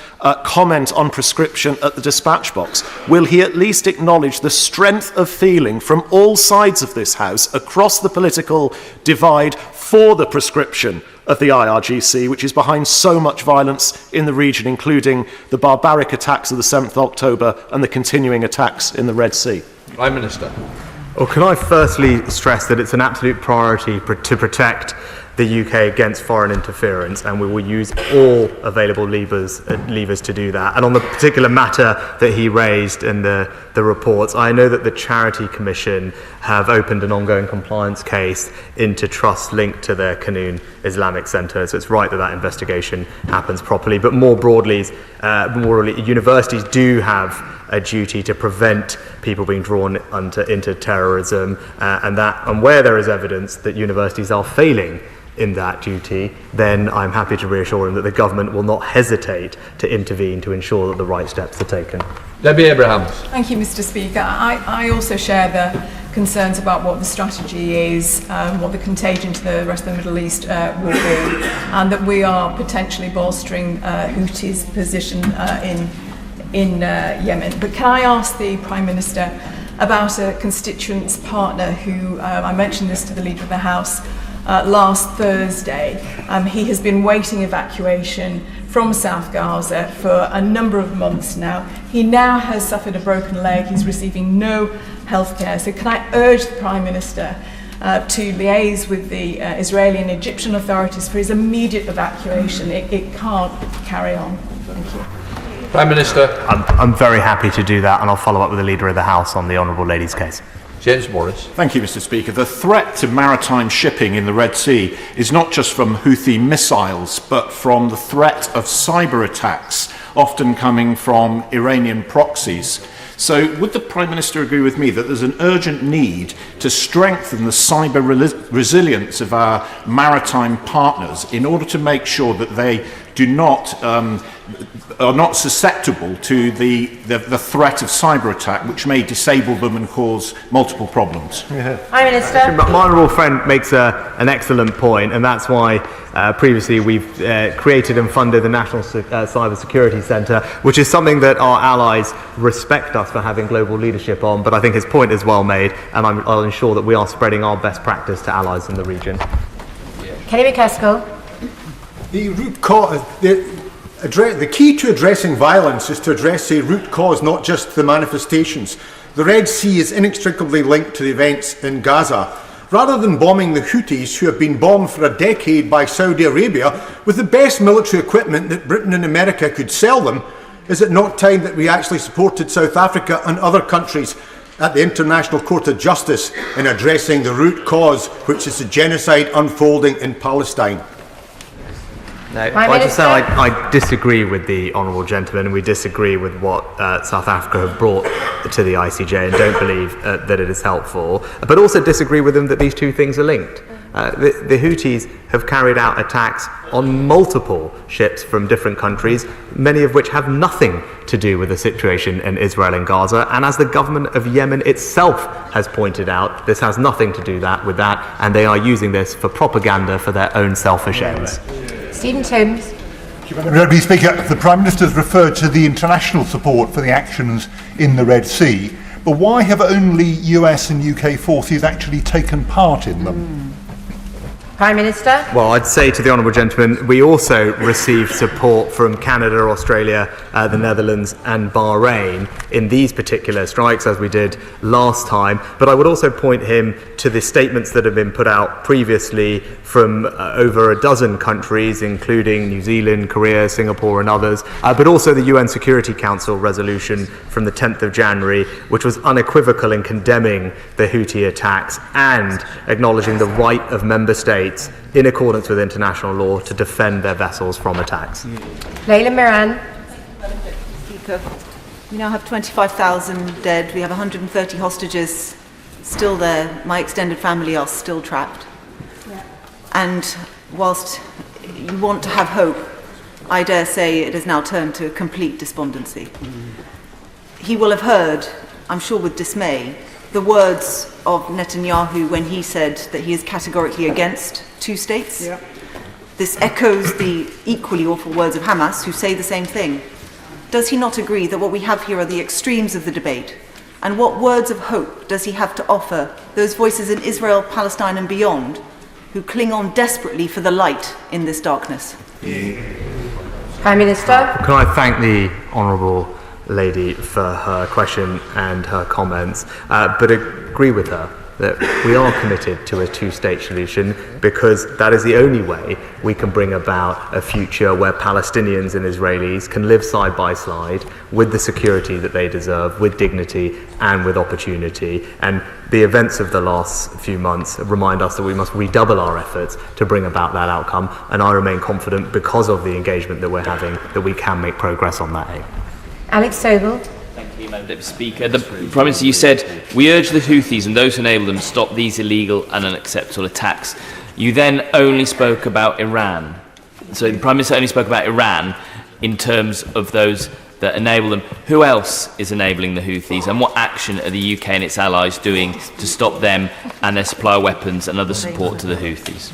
comment on prescription at the dispatch box, will he at least acknowledge the strength of feeling from all sides of this House, across the political divide, for the prescription of the IRGC, which is behind so much violence in the region, including the barbaric attacks of the 7th of October and the continuing attacks in the Red Sea? Prime Minister. Well, can I firstly stress that it's an absolute priority to protect the UK against foreign interference, and we will use all available levers to do that. And on the particular matter that he raised in the reports, I know that the Charity Commission have opened an ongoing compliance case into trusts linked to the Canoon Islamic Centre, so it's right that that investigation happens properly. But more broadly, universities do have a duty to prevent people being drawn into terrorism, and where there is evidence that universities are failing in that duty, then I'm happy to reassure him that the government will not hesitate to intervene to ensure that the right steps are taken. Debbie Abrahams. Thank you, Mr. Speaker. I also share the concerns about what the strategy is, what the contagion to the rest of the Middle East will be, and that we are potentially bolstering Houthis' position in Yemen. But can I ask the Prime Minister about a constituents partner who, I mentioned this to the Leader of the House last Thursday. He has been waiting evacuation from South Gaza for a number of months now. He now has suffered a broken leg. He's receiving no health care. So can I urge the Prime Minister to liaise with the Israeli and Egyptian authorities for his immediate evacuation? It can't carry on. Thank you. Prime Minister. I'm very happy to do that, and I'll follow up with the Leader of the House on the Honourable Lady's case. James Morris. Thank you, Mr. Speaker. The threat to maritime shipping in the Red Sea is not just from Houthi missiles, but from the threat of cyber attacks, often coming from Iranian proxies. So would the Prime Minister agree with me that there's an urgent need to strengthen the cyber resilience of our maritime partners in order to make sure that they are not susceptible to the threat of cyber attack, which may disable them and cause multiple problems? Prime Minister. My honourable friend makes an excellent point, and that's why previously we've created and funded the National Cyber Security Centre, which is something that our allies respect us for having global leadership on. But I think his point is well made, and I'll ensure that we are spreading our best practice to allies in the region. Kenny McCaskill. The root cause, the key to addressing violence is to address the root cause, not just the manifestations. The Red Sea is inextricably linked to the events in Gaza. Rather than bombing the Houthis, who have been bombed for a decade by Saudi Arabia with the best military equipment that Britain and America could sell them, is it not time that we actually supported South Africa and other countries at the International Court of Justice in addressing the root cause, which is the genocide unfolding in Palestine? No, I just say I disagree with the honourable gentleman, and we disagree with what South Africa have brought to the ICJ, and don't believe that it is helpful, but also disagree with them that these two things are linked. The Houthis have carried out attacks on multiple ships from different countries, many of which have nothing to do with the situation in Israel and Gaza, and as the government of Yemen itself has pointed out, this has nothing to do with that, and they are using this for propaganda for their own selfish ends. Stephen Timms. Mr. Speaker, the Prime Minister has referred to the international support for the actions in the Red Sea, but why have only US and UK forces actually taken part in them? Prime Minister. Well, I'd say to the honourable gentleman, we also received support from Canada, Australia, the Netherlands and Bahrain in these particular strikes, as we did last time. But I would also point him to the statements that have been put out previously from over a dozen countries, including New Zealand, Korea, Singapore and others, but also the UN Security Council resolution from the 10th of January, which was unequivocal in condemning the Houthi attacks and acknowledging the right of member states in accordance with international law to defend their vessels from attacks. Leila Moran. Speaker, we now have 25,000 dead. We have 130 hostages still there. My extended family are still trapped. Yeah. And whilst you want to have hope, I dare say it has now turned to complete despondency. He will have heard, I'm sure with dismay, the words of Netanyahu when he said that he is categorically against two states. Yeah. This echoes the equally awful words of Hamas, who say the same thing. Does he not agree that what we have here are the extremes of the debate? And what words of hope does he have to offer those voices in Israel, Palestine and beyond who cling on desperately for the light in this darkness? Prime Minister. Can I thank the Honourable Lady for her question and her comments, but agree with her that we are committed to a two-state solution because that is the only way we can bring about a future where Palestinians and Israelis can live side by side with the security that they deserve, with dignity and with opportunity. And the events of the last few months remind us that we must redouble our efforts to bring about that outcome, and I remain confident, because of the engagement that we're having, that we can make progress on that aim. Alex Sobel. Thank you, Madam Deputy Speaker. The Prime Minister, you said, we urge the Houthis and those who enable them to stop these illegal and unacceptable attacks. You then only spoke about Iran. So the Prime Minister only spoke about Iran in terms of those that enable them. Who else is enabling the Houthis, and what action are the UK and its allies doing to stop them and their supply of weapons and other support to the Houthis?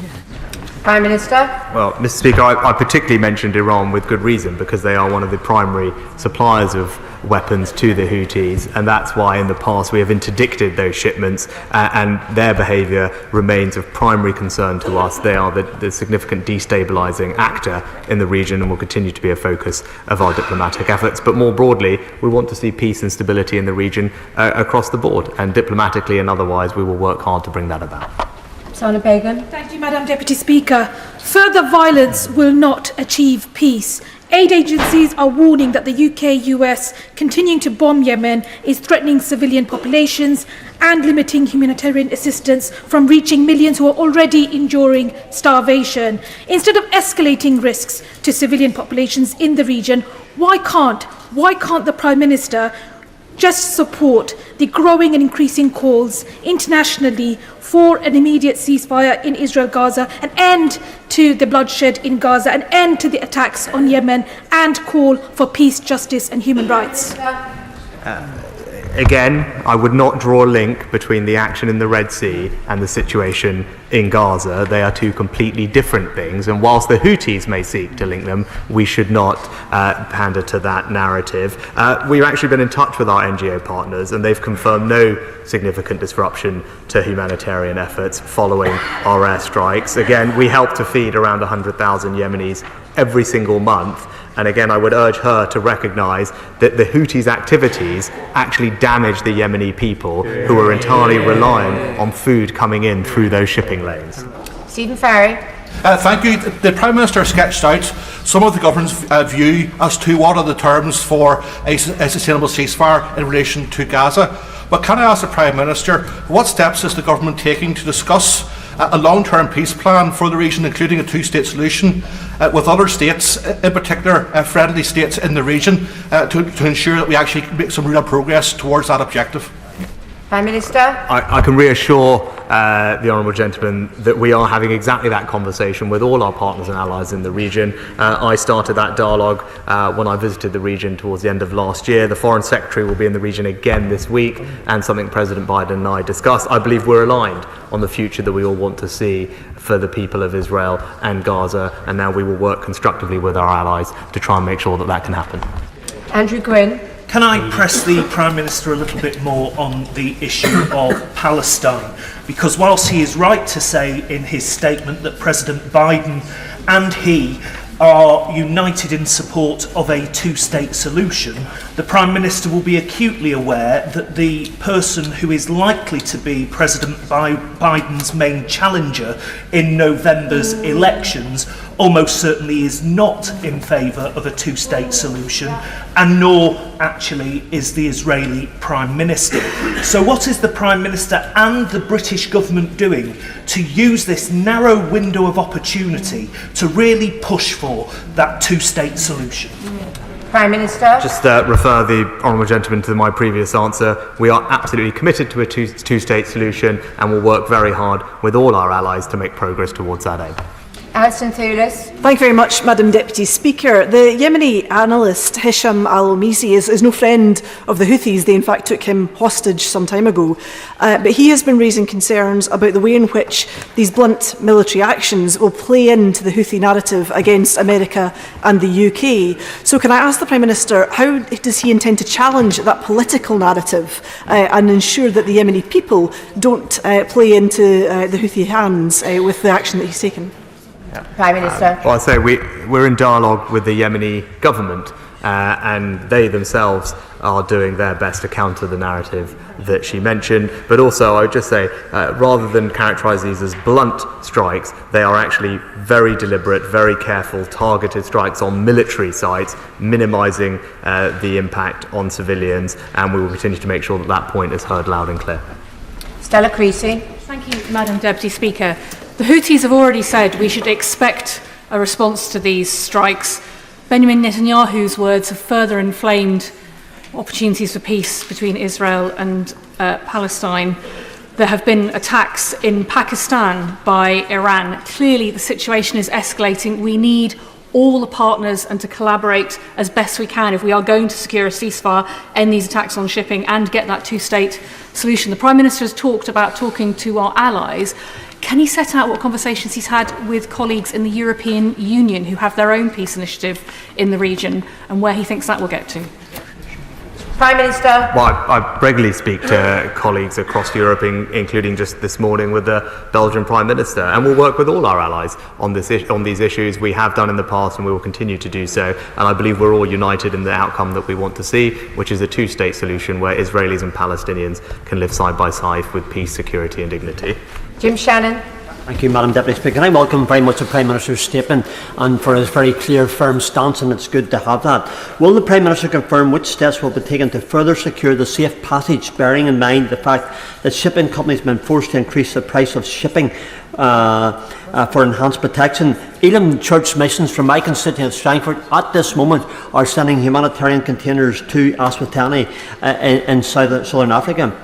Prime Minister. Well, Mr. Speaker, I particularly mentioned Iran with good reason, because they are one of the primary suppliers of weapons to the Houthis, and that's why in the past we have interdicted those shipments, and their behaviour remains of primary concern to us. They are the significant destabilising actor in the region and will continue to be a focus of our diplomatic efforts. But more broadly, we want to see peace and stability in the region across the board, and diplomatically and otherwise we will work hard to bring that about. Sana Begum. Thank you, Madam Deputy Speaker. Further violence will not achieve peace. Aid agencies are warning that the UK-US continuing to bomb Yemen is threatening civilian populations and limiting humanitarian assistance from reaching millions who are already enduring starvation. Instead of escalating risks to civilian populations in the region, why can't the Prime Minister just support the growing and increasing calls internationally for an immediate ceasefire in Israel-Gaza, an end to the bloodshed in Gaza, an end to the attacks on Yemen, and call for peace, justice and human rights? Again, I would not draw a link between the action in the Red Sea and the situation in Gaza. They are two completely different things, and whilst the Houthis may seek to link them, we should not pander to that narrative. We've actually been in touch with our NGO partners, and they've confirmed no significant disruption to humanitarian efforts following our airstrikes. Again, we help to feed around 100,000 Yemenis every single month. And again, I would urge her to recognise that the Houthis' activities actually damage the Yemeni people who are entirely reliant on food coming in through those shipping lanes. Stephen Farry. Thank you. The Prime Minister sketched out some of the government's view as to what are the terms for a sustainable ceasefire in relation to Gaza. But can I ask the Prime Minister, what steps is the government taking to discuss a long-term peace plan for the region, including a two-state solution with other states, in particular friendly states in the region, to ensure that we actually make some real progress towards that objective? Prime Minister. I can reassure the Honourable Gentleman that we are having exactly that conversation with all our partners and allies in the region. I started that dialogue when I visited the region towards the end of last year. The Foreign Secretary will be in the region again this week, and something President Biden and I discussed. I believe we're aligned on the future that we all want to see for the people of Israel and Gaza, and now we will work constructively with our allies to try and make sure that that can happen. Andrew Gwynn. Can I press the Prime Minister a little bit more on the issue of Palestine? Because whilst he is right to say in his statement that President Biden and he are united in support of a two-state solution, the Prime Minister will be acutely aware that the person who is likely to be President Biden's main challenger in November's elections almost certainly is not in favour of a two-state solution, and nor actually is the Israeli Prime Minister. So what is the Prime Minister and the British government doing to use this narrow window of opportunity to really push for that two-state solution? Prime Minister. Just refer the Honourable Gentleman to my previous answer. We are absolutely committed to a two-state solution, and will work very hard with all our allies to make progress towards that aim. Alison Thewlis. Thank you very much, Madam Deputy Speaker. The Yemeni analyst Hisham al-Misi is no friend of the Houthis. They in fact took him hostage some time ago. But he has been raising concerns about the way in which these blunt military actions will play into the Houthi narrative against America and the UK. So can I ask the Prime Minister, how does he intend to challenge that political narrative and ensure that the Yemeni people don't play into the Houthi hands with the action that he's taken? Prime Minister. Well, I'd say we're in dialogue with the Yemeni government, and they themselves are doing their best to counter the narrative that she mentioned. But also, I would just say, rather than characterise these as blunt strikes, they are actually very deliberate, very careful, targeted strikes on military sites, minimising the impact on civilians, and we will continue to make sure that that point is heard loud and clear. Stella Creasy. Thank you, Madam Deputy Speaker. The Houthis have already said we should expect a response to these strikes. Benjamin Netanyahu's words have further inflamed opportunities for peace between Israel and Palestine. There have been attacks in Pakistan by Iran. Clearly, the situation is escalating. We need all the partners and to collaborate as best we can if we are going to secure a ceasefire, end these attacks on shipping and get that two-state solution. The Prime Minister has talked about talking to our allies. Can he set out what conversations he's had with colleagues in the European Union who have their own peace initiative in the region and where he thinks that will get to? Prime Minister. Well, I regularly speak to colleagues across Europe, including just this morning with the Belgian Prime Minister, and we'll work with all our allies on these issues. We have done in the past and we will continue to do so, and I believe we're all united in the outcome that we want to see, which is a two-state solution where Israelis and Palestinians can live side by side with peace, security and dignity. Jim Shannon. Thank you, Madam Deputy Speaker. I welcome very much the Prime Minister's statement and for his very clear, firm stance, and it's good to have that. Will the Prime Minister confirm which steps will be taken to further secure the safe passage, bearing in mind the fact that shipping companies have been forced to increase the price of shipping for enhanced protection? Elim Church Missions from my constituency of Strangford at this moment are sending humanitarian containers to Aswatani in southern Africa.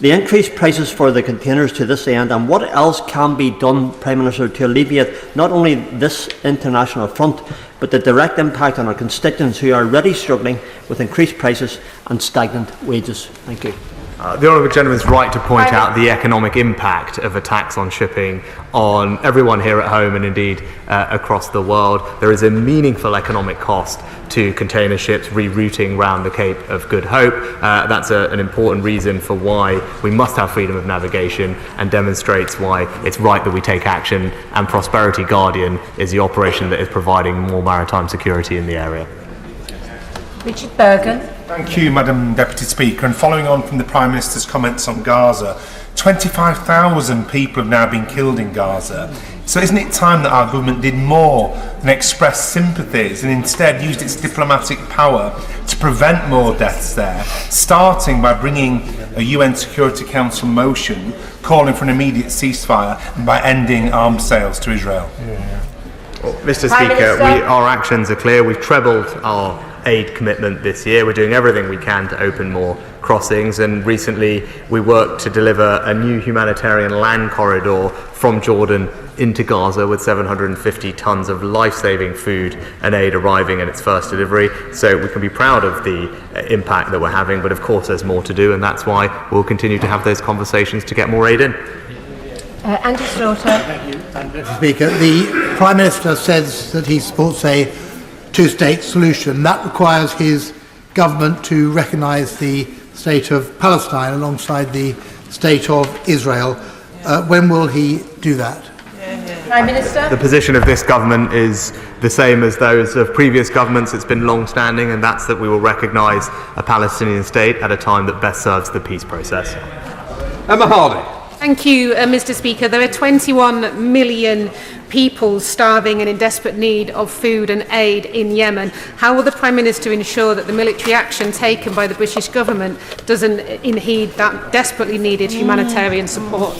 The increased prices for the containers to this end, and what else can be done, Prime Minister, to alleviate not only this international front, but the direct impact on our constituents who are already struggling with increased prices and stagnant wages? Thank you. The Honourable Gentleman's right to point out the economic impact of attacks on shipping on everyone here at home and indeed across the world. There is a meaningful economic cost to container ships rerouting round the Cape of Good Hope. That's an important reason for why we must have freedom of navigation and demonstrates why it's right that we take action, and Prosperity Guardian is the operation that is providing more maritime security in the area. Richard Bergen. Thank you, Madam Deputy Speaker. And following on from the Prime Minister's comments on Gaza, 25,000 people have now been killed in Gaza. So isn't it time that our government did more than express sympathies and instead used its diplomatic power to prevent more deaths there, starting by bringing a UN Security Council motion calling for an immediate ceasefire and by ending arms sales to Israel? Mr. Speaker, our actions are clear. We've trebled our aid commitment this year. We're doing everything we can to open more crossings, and recently we worked to deliver a new humanitarian land corridor from Jordan into Gaza with 750 tonnes of life-saving food and aid arriving in its first delivery. So we can be proud of the impact that we're having, but of course there's more to do, and that's why we'll continue to have those conversations to get more aid in. Andy Slaughter. Thank you, Mr. Speaker. The Prime Minister says that he supports a two-state solution. That requires his government to recognise the state of Palestine alongside the state of Israel. When will he do that? Prime Minister. The position of this government is the same as those of previous governments. It's been long-standing, and that's that we will recognise a Palestinian state at a time that best serves the peace process. Emma Hardy. Thank you, Mr. Speaker. There are 21 million people starving and in desperate need of food and aid in Yemen. How will the Prime Minister ensure that the military action taken by the British government doesn't impede that desperately needed humanitarian support?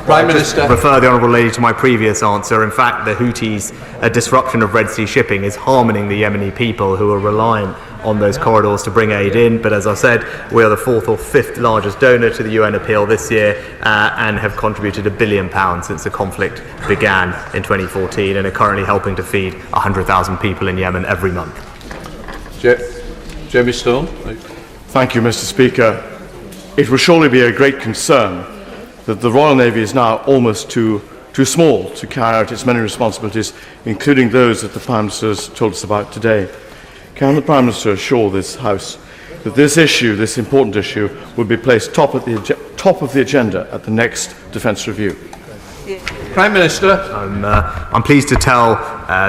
Prime Minister. Refer the Honourable Lady to my previous answer. In fact, the Houthis' disruption of Red Sea shipping is harming the Yemeni people who are reliant on those corridors to bring aid in. But as I said, we are the 4th or 5th largest donor to the UN appeal this year and have contributed £1 billion since the conflict began in 2014 and are currently helping to feed 100,000 people in Yemen every month. Jamie Stone. Thank you, Mr. Speaker. It will surely be a great concern that the Royal Navy is now almost too small to carry out its many responsibilities, including those that the Prime Minister has told us about today. Can the Prime Minister assure this House that this issue, this important issue, will be placed top of the agenda at the next Defence Review? Prime Minister. I'm pleased to tell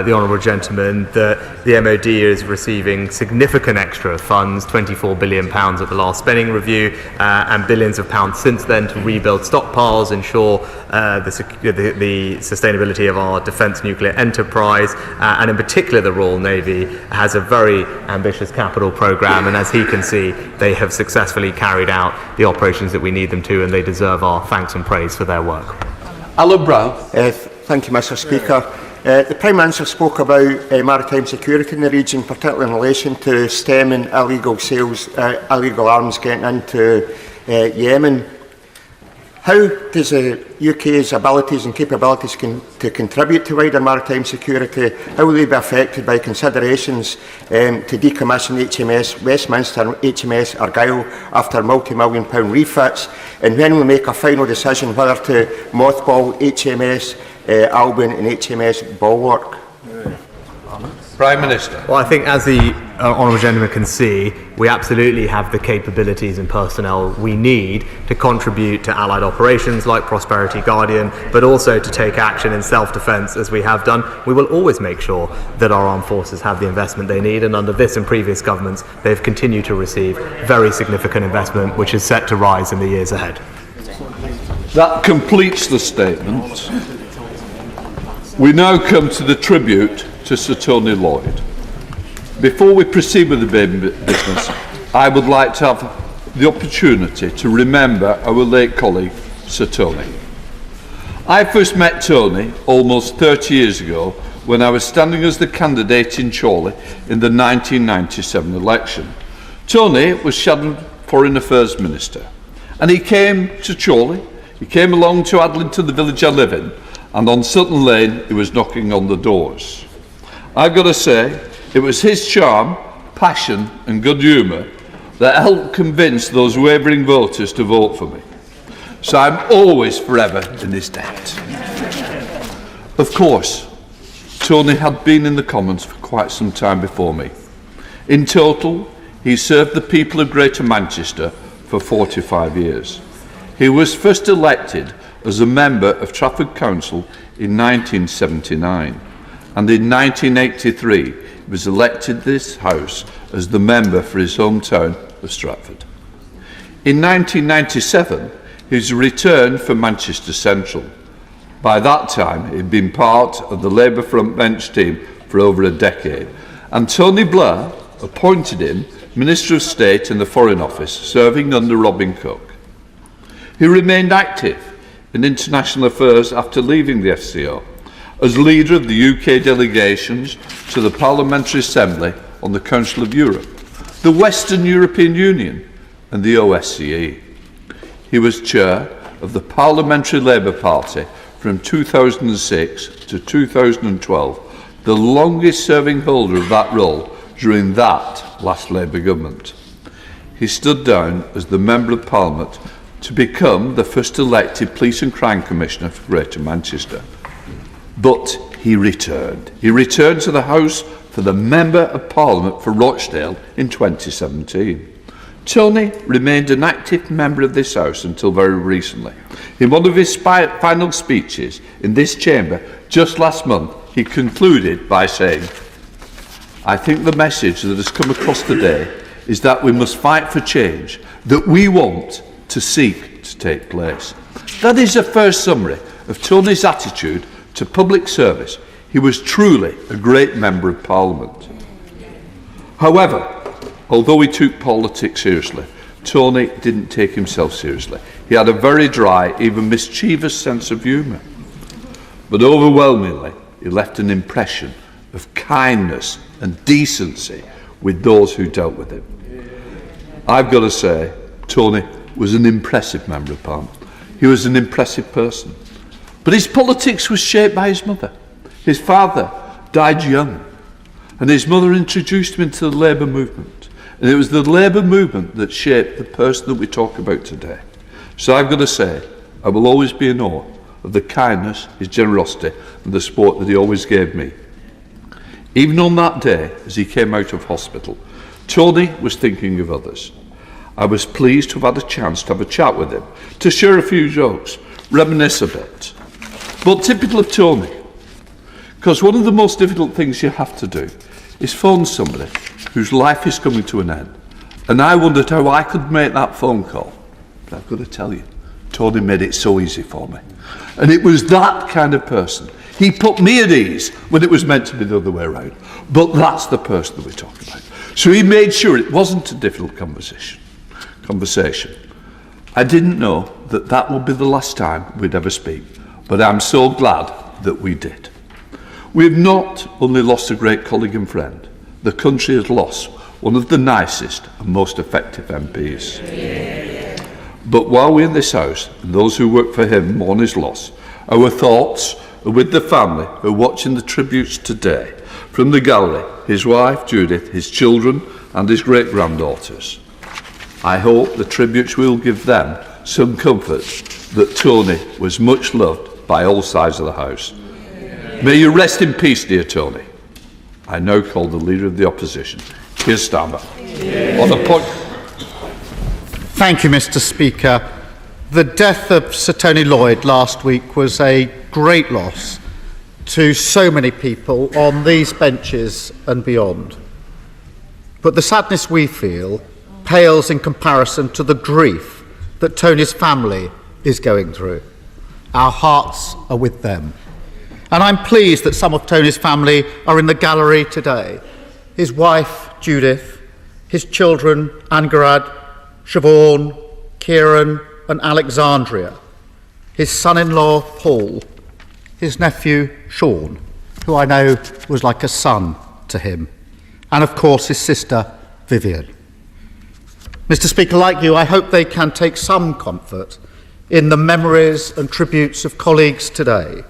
the honourable gentleman that the MOD is receiving significant extra funds, £24 billion at the last spending review, and billions of pounds since then to rebuild stockpiles, ensure the sustainability of our defence nuclear enterprise, and in particular the Royal Navy has a very ambitious capital programme, and as he can see, they have successfully carried out the operations that we need them to, and they deserve our thanks and praise for their work. Alan Brown. Thank you, Mr. Speaker. The Prime Minister spoke about maritime security in the region, particularly in relation to stemming illegal sales, illegal arms getting into Yemen. How does the UK's abilities and capabilities to contribute to wider maritime security, how will they be affected by considerations to decommission HMS Westminster and HMS Argyll after multi-million-pound refits? And when will we make a final decision whether to mothball HMS Albion and HMS Bulwark? Prime Minister. Well, I think as the honourable gentleman can see, we absolutely have the capabilities and personnel we need to contribute to allied operations like Prosperity Guardian, but also to take action in self-defence as we have done. We will always make sure that our armed forces have the investment they need, and under this and previous governments, they've continued to receive very significant investment, which is set to rise in the years ahead. That completes the statement. We now come to the tribute to Sir Tony Lloyd. Before we proceed with the business, I would like to have the opportunity to remember our late colleague, Sir Tony. I first met Tony almost 30 years ago when I was standing as the candidate in Chorley in the 1997 election. Tony was Shadow Foreign Affairs Minister, and he came to Chorley, he came along to Adlington, the village I live in, and on Sutton Lane he was knocking on the doors. I've got to say, it was his charm, passion and good humour that helped convince those wavering voters to vote for me. So I'm always forever in his debt. Of course, Tony had been in the Commons for quite some time before me. In total, he served the people of Greater Manchester for 45 years. He was first elected as a member of Trafford Council in 1979. And in 1983 he was elected this House as the member for his hometown of Stratford. In 1997 he was returned for Manchester Central. By that time he'd been part of the Labour front bench team for over a decade, and Tony Blair appointed him Minister of State in the Foreign Office, serving under Robin Cook. He remained active in international affairs after leaving the FCO, as leader of the UK delegations to the Parliamentary Assembly on the Council of Europe, the Western European Union and the OSCE. He was chair of the Parliamentary Labour Party from 2006 to 2012, the longest serving holder of that role during that last Labour government. He stood down as the Member of Parliament to become the first elected Police and Crime Commissioner for Greater Manchester. But he returned. He returned to the House for the Member of Parliament for Rochdale in 2017. Tony remained an active member of this House until very recently. In one of his final speeches in this chamber just last month, he concluded by saying, "I think the message that has come across today is that we must fight for change that we want to seek to take place." That is a first summary of Tony's attitude to public service. He was truly a great Member of Parliament. However, although he took politics seriously, Tony didn't take himself seriously. He had a very dry, even mischievous sense of humour. But overwhelmingly, he left an impression of kindness and decency, with those who dealt with him. I've got to say, Tony was an impressive Member of Parliament. He was an impressive person. But his politics was shaped by his mother. His father died young, and his mother introduced him into the Labour movement. And it was the Labour movement that shaped the person that we talk about today. So I've got to say, I will always be in awe of the kindness, his generosity, and the support that he always gave me. Even on that day, as he came out of hospital, Tony was thinking of others. I was pleased to have had a chance to have a chat with him, to share a few jokes, reminisce a bit. But typical of Tony, because one of the most difficult things you have to do is phone somebody whose life is coming to an end. And I wondered how I could make that phone call. But I've got to tell you, Tony made it so easy for me. And it was that kind of person. He put me at ease when it was meant to be the other way around. But that's the person that we're talking about. So he made sure it wasn't a difficult conversation. I didn't know that that would be the last time we'd ever speak, but I'm so glad that we did. We've not only lost a great colleague and friend, the country has lost one of the nicest and most effective MPs. But while we're in this House, and those who work for him mourn his loss, our thoughts are with the family who are watching the tributes today. From the gallery, his wife, Judith, his children, and his great-granddaughters. I hope the tributes will give them some comfort that Tony was much loved by all sides of the House. May you rest in peace, dear Tony. I now call the Leader of the Opposition, Keir Starmer. On the point. Thank you, Mr. Speaker. The death of Sir Tony Lloyd last week was a great loss to so many people on these benches and beyond. But the sadness we feel pales in comparison to the grief that Tony's family is going through. Our hearts are with them. And I'm pleased that some of Tony's family are in the gallery today. His wife, Judith, his children, Angarad, Siobhan, Kieran and Alexandria, his son-in-law, Paul, his nephew, Sean, who I know was like a son to him, and of course his sister, Vivian. Mr. Speaker, like you, I hope they can take some comfort in the memories and tributes of colleagues today,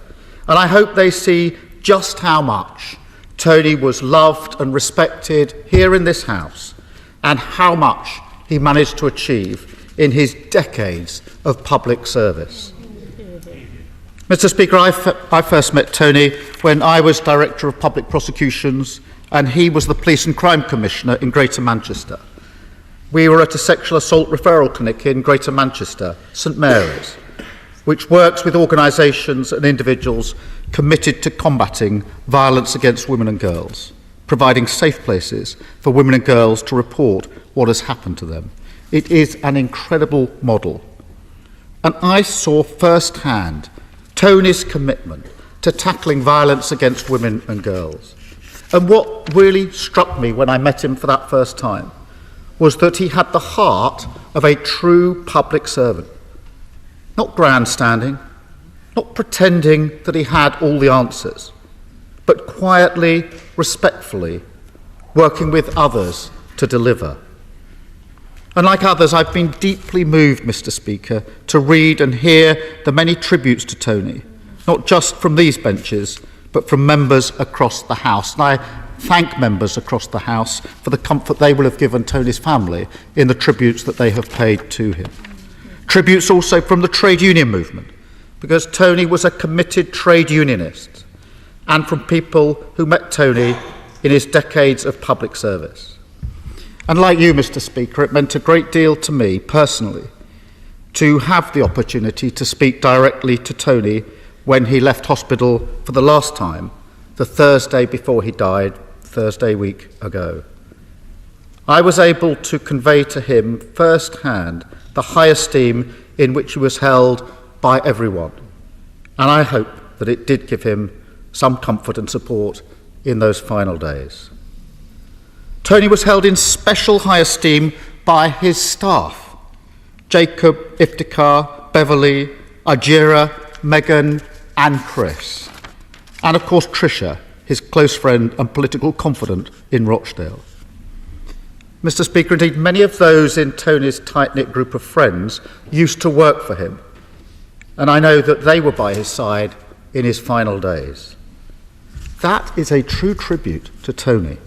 and I hope they see just how much Tony was loved and respected here in this House, and how much he managed to achieve in his decades of public service. Mr. Speaker, I first met Tony when I was Director of Public Prosecutions and he was the Police and Crime Commissioner in Greater Manchester. We were at a sexual assault referral clinic in Greater Manchester, St Mary's, which works with organisations and individuals committed to combating violence against women and girls, providing safe places for women and girls to report what has happened to them. It is an incredible model. And I saw firsthand Tony's commitment to tackling violence against women and girls. And what really struck me when I met him for that first time was that he had the heart of a true public servant. Not grandstanding, not pretending that he had all the answers, but quietly, respectfully, working with others to deliver. And like others, I've been deeply moved, Mr. Speaker, to read and hear the many tributes to Tony, not just from these benches, but from members across the House. And I thank members across the House for the comfort they will have given Tony's family in the tributes that they have paid to him. Tributes also from the trade union movement, because Tony was a committed trade unionist, and from people who met Tony in his decades of public service. And like you, Mr. Speaker, it meant a great deal to me personally to have the opportunity to speak directly to Tony when he left hospital for the last time, the Thursday before he died, Thursday week ago. I was able to convey to him firsthand the high esteem in which he was held by everyone, and I hope that it did give him some comfort and support in those final days. Tony was held in special high esteem by his staff, Jacob, Iftikhar, Beverly, Ajira, Megan and Chris, and of course Tricia, his close friend and political confidant in Rochdale. Mr. Speaker, indeed, many of those in Tony's tight-knit group of friends used to work for him, and I know that they were by his side in his final days. That is a true tribute to Tony.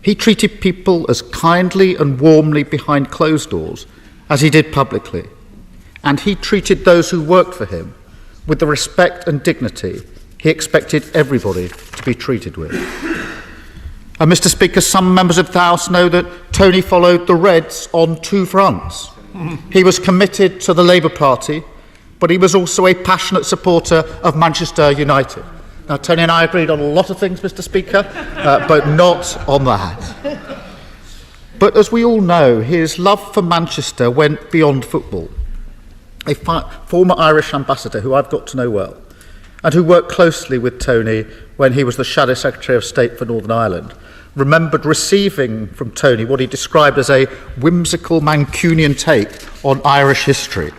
He treated people as kindly and warmly behind closed doors as he did publicly, and he treated those who worked for him with the respect and dignity he expected everybody to be treated with. And Mr. Speaker, some members of the House know that Tony followed the Reds on two fronts. He was committed to the Labour Party, but he was also a passionate supporter of Manchester United. Now, Tony and I agreed on a lot of things, Mr. Speaker, but not on that. But as we all know, his love for Manchester went beyond football. A former Irish ambassador who I've got to know well, and who worked closely with Tony when he was the Shadow Secretary of State for Northern Ireland, remembered receiving from Tony what he described as a whimsical Mancunian take on Irish history,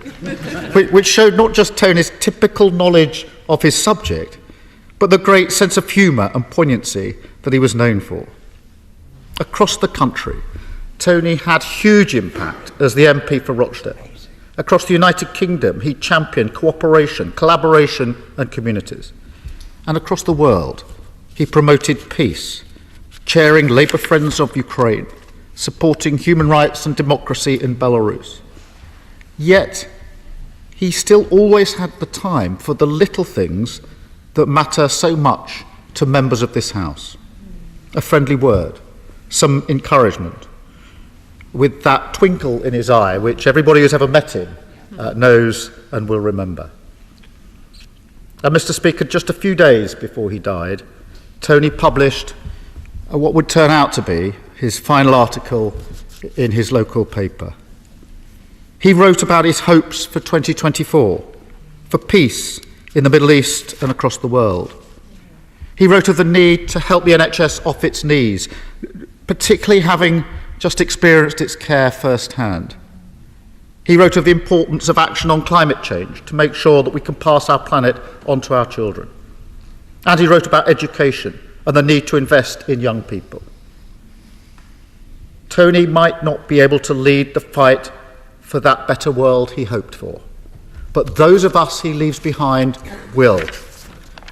which showed not just Tony's typical knowledge of his subject, but the great sense of humour and poignancy that he was known for. Across the country, Tony had huge impact as the MP for Rochdale. Across the United Kingdom, he championed cooperation, collaboration and communities. And across the world, he promoted peace, chairing Labour Friends of Ukraine, supporting human rights and democracy in Belarus. Yet, he still always had the time for the little things that matter so much to members of this House. A friendly word, some encouragement, with that twinkle in his eye which everybody who's ever met him knows and will remember. And Mr. Speaker, just a few days before he died, Tony published what would turn out to be his final article in his local paper. He wrote about his hopes for 2024, for peace in the Middle East and across the world. He wrote of the need to help the NHS off its knees, particularly having just experienced its care firsthand. He wrote of the importance of action on climate change to make sure that we can pass our planet on to our children. And he wrote about education and the need to invest in young people. Tony might not be able to lead the fight for that better world he hoped for, but those of us he leaves behind will.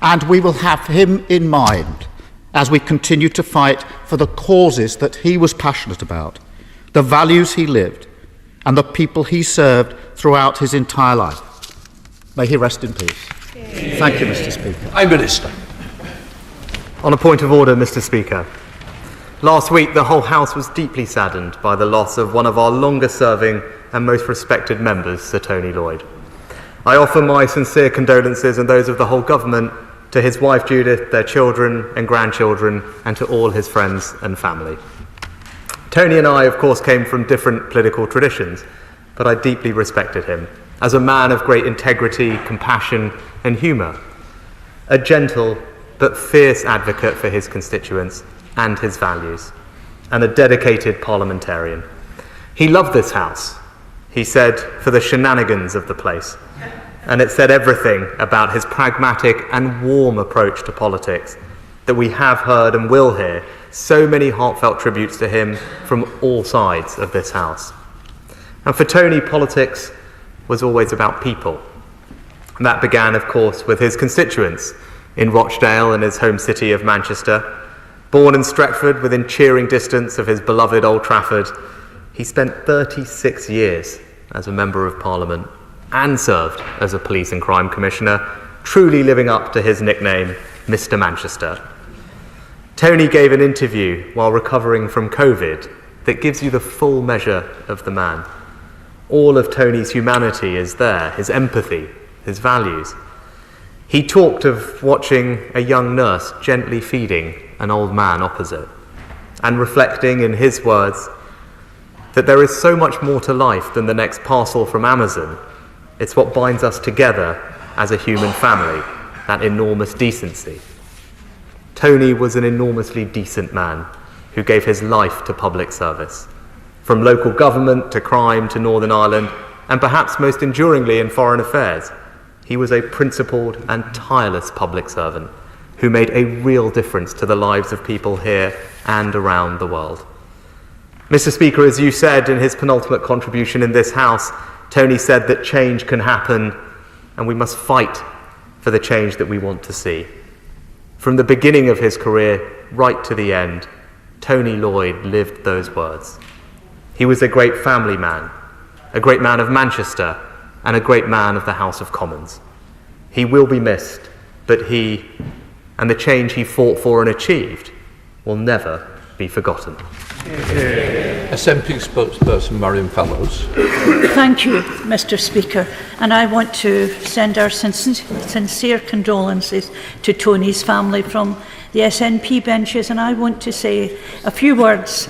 And we will have him in mind as we continue to fight for the causes that he was passionate about, the values he lived, and the people he served throughout his entire life. May he rest in peace. Thank you, Mr. Speaker. Prime Minister. On a point of order, Mr. Speaker. Last week, the whole House was deeply saddened by the loss of one of our longest-serving and most respected members, Sir Tony Lloyd. I offer my sincere condolences and those of the whole government to his wife Judith, their children and grandchildren, and to all his friends and family. Tony and I, of course, came from different political traditions, but I deeply respected him as a man of great integrity, compassion and humour, a gentle but fierce advocate for his constituents and his values, and a dedicated parliamentarian. He loved this House, he said, for the shenanigans of the place, and it said everything about his pragmatic and warm approach to politics that we have heard and will hear so many heartfelt tributes to him from all sides of this House. And for Tony, politics was always about people. And that began, of course, with his constituents in Rochdale and his home city of Manchester. Born in Stretford, within cheering distance of his beloved Old Trafford, he spent 36 years as a Member of Parliament and served as a Police and Crime Commissioner, truly living up to his nickname, Mr. Manchester. Tony gave an interview while recovering from COVID that gives you the full measure of the man. All of Tony's humanity is there, his empathy, his values. He talked of watching a young nurse gently feeding an old man opposite, and reflecting, in his words, that there is so much more to life than the next parcel from Amazon. It's what binds us together as a human family, that enormous decency. Tony was an enormously decent man who gave his life to public service, from local government to crime to Northern Ireland, and perhaps most enduringly in foreign affairs. He was a principled and tireless public servant who made a real difference to the lives of people here and around the world. Mr. Speaker, as you said in his penultimate contribution in this House, Tony said that change can happen and we must fight for the change that we want to see. From the beginning of his career right to the end, Tony Lloyd lived those words. He was a great family man, a great man of Manchester, and a great man of the House of Commons. He will be missed, but he and the change he fought for and achieved will never be forgotten. SNP spokesperson Marion Fellows. Thank you, Mr. Speaker, and I want to send our sincere condolences to Tony's family from the SNP benches, and I want to say a few words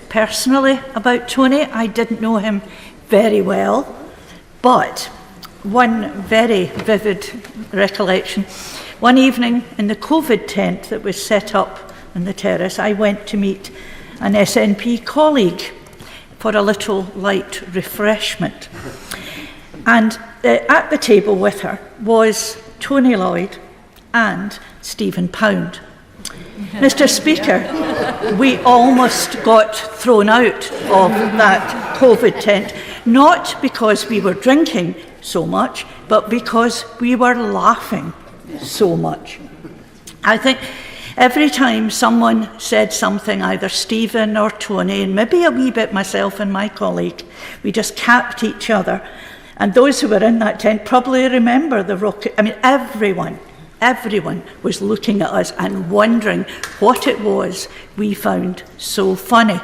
personally about Tony. I didn't know him very well, but one very vivid recollection. One evening in the COVID tent that was set up on the terrace, I went to meet an SNP colleague for a little light refreshment. And at the table with her was Tony Lloyd and Stephen Pound. Mr. Speaker, we almost got thrown out of that COVID tent, not because we were drinking so much, but because we were laughing so much. I think every time someone said something, either Stephen or Tony, and maybe a wee bit myself and my colleague, we just capped each other. And those who were in that tent probably remember the rocket. I mean, everyone was looking at us and wondering what it was we found so funny.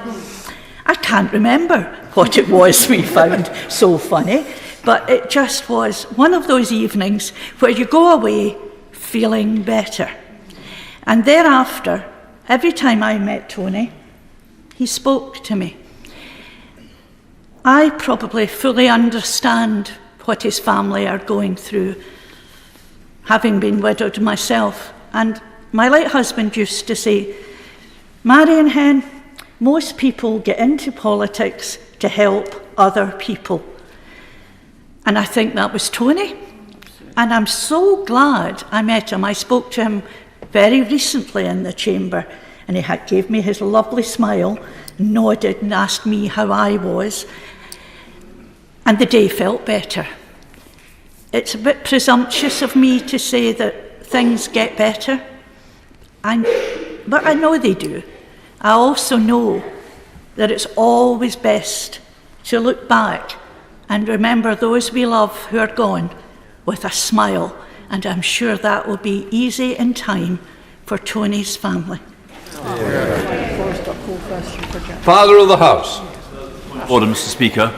I can't remember what it was we found so funny, but it just was one of those evenings where you go away feeling better. And thereafter, every time I met Tony, he spoke to me. I probably fully understand what his family are going through, having been widowed myself. And my late husband used to say, Marion Hen, most people get into politics to help other people. And I think that was Tony. And I'm so glad I met him. I spoke to him very recently in the chamber, and he gave me his lovely smile, nodded and asked me how I was, and the day felt better. It's a bit presumptuous of me to say that things get better, but I know they do. I also know that it's always best to look back and remember those we love who are gone with a smile, and I'm sure that will be easy in time for Tony's family. Father of the House. Order, Mr. Speaker.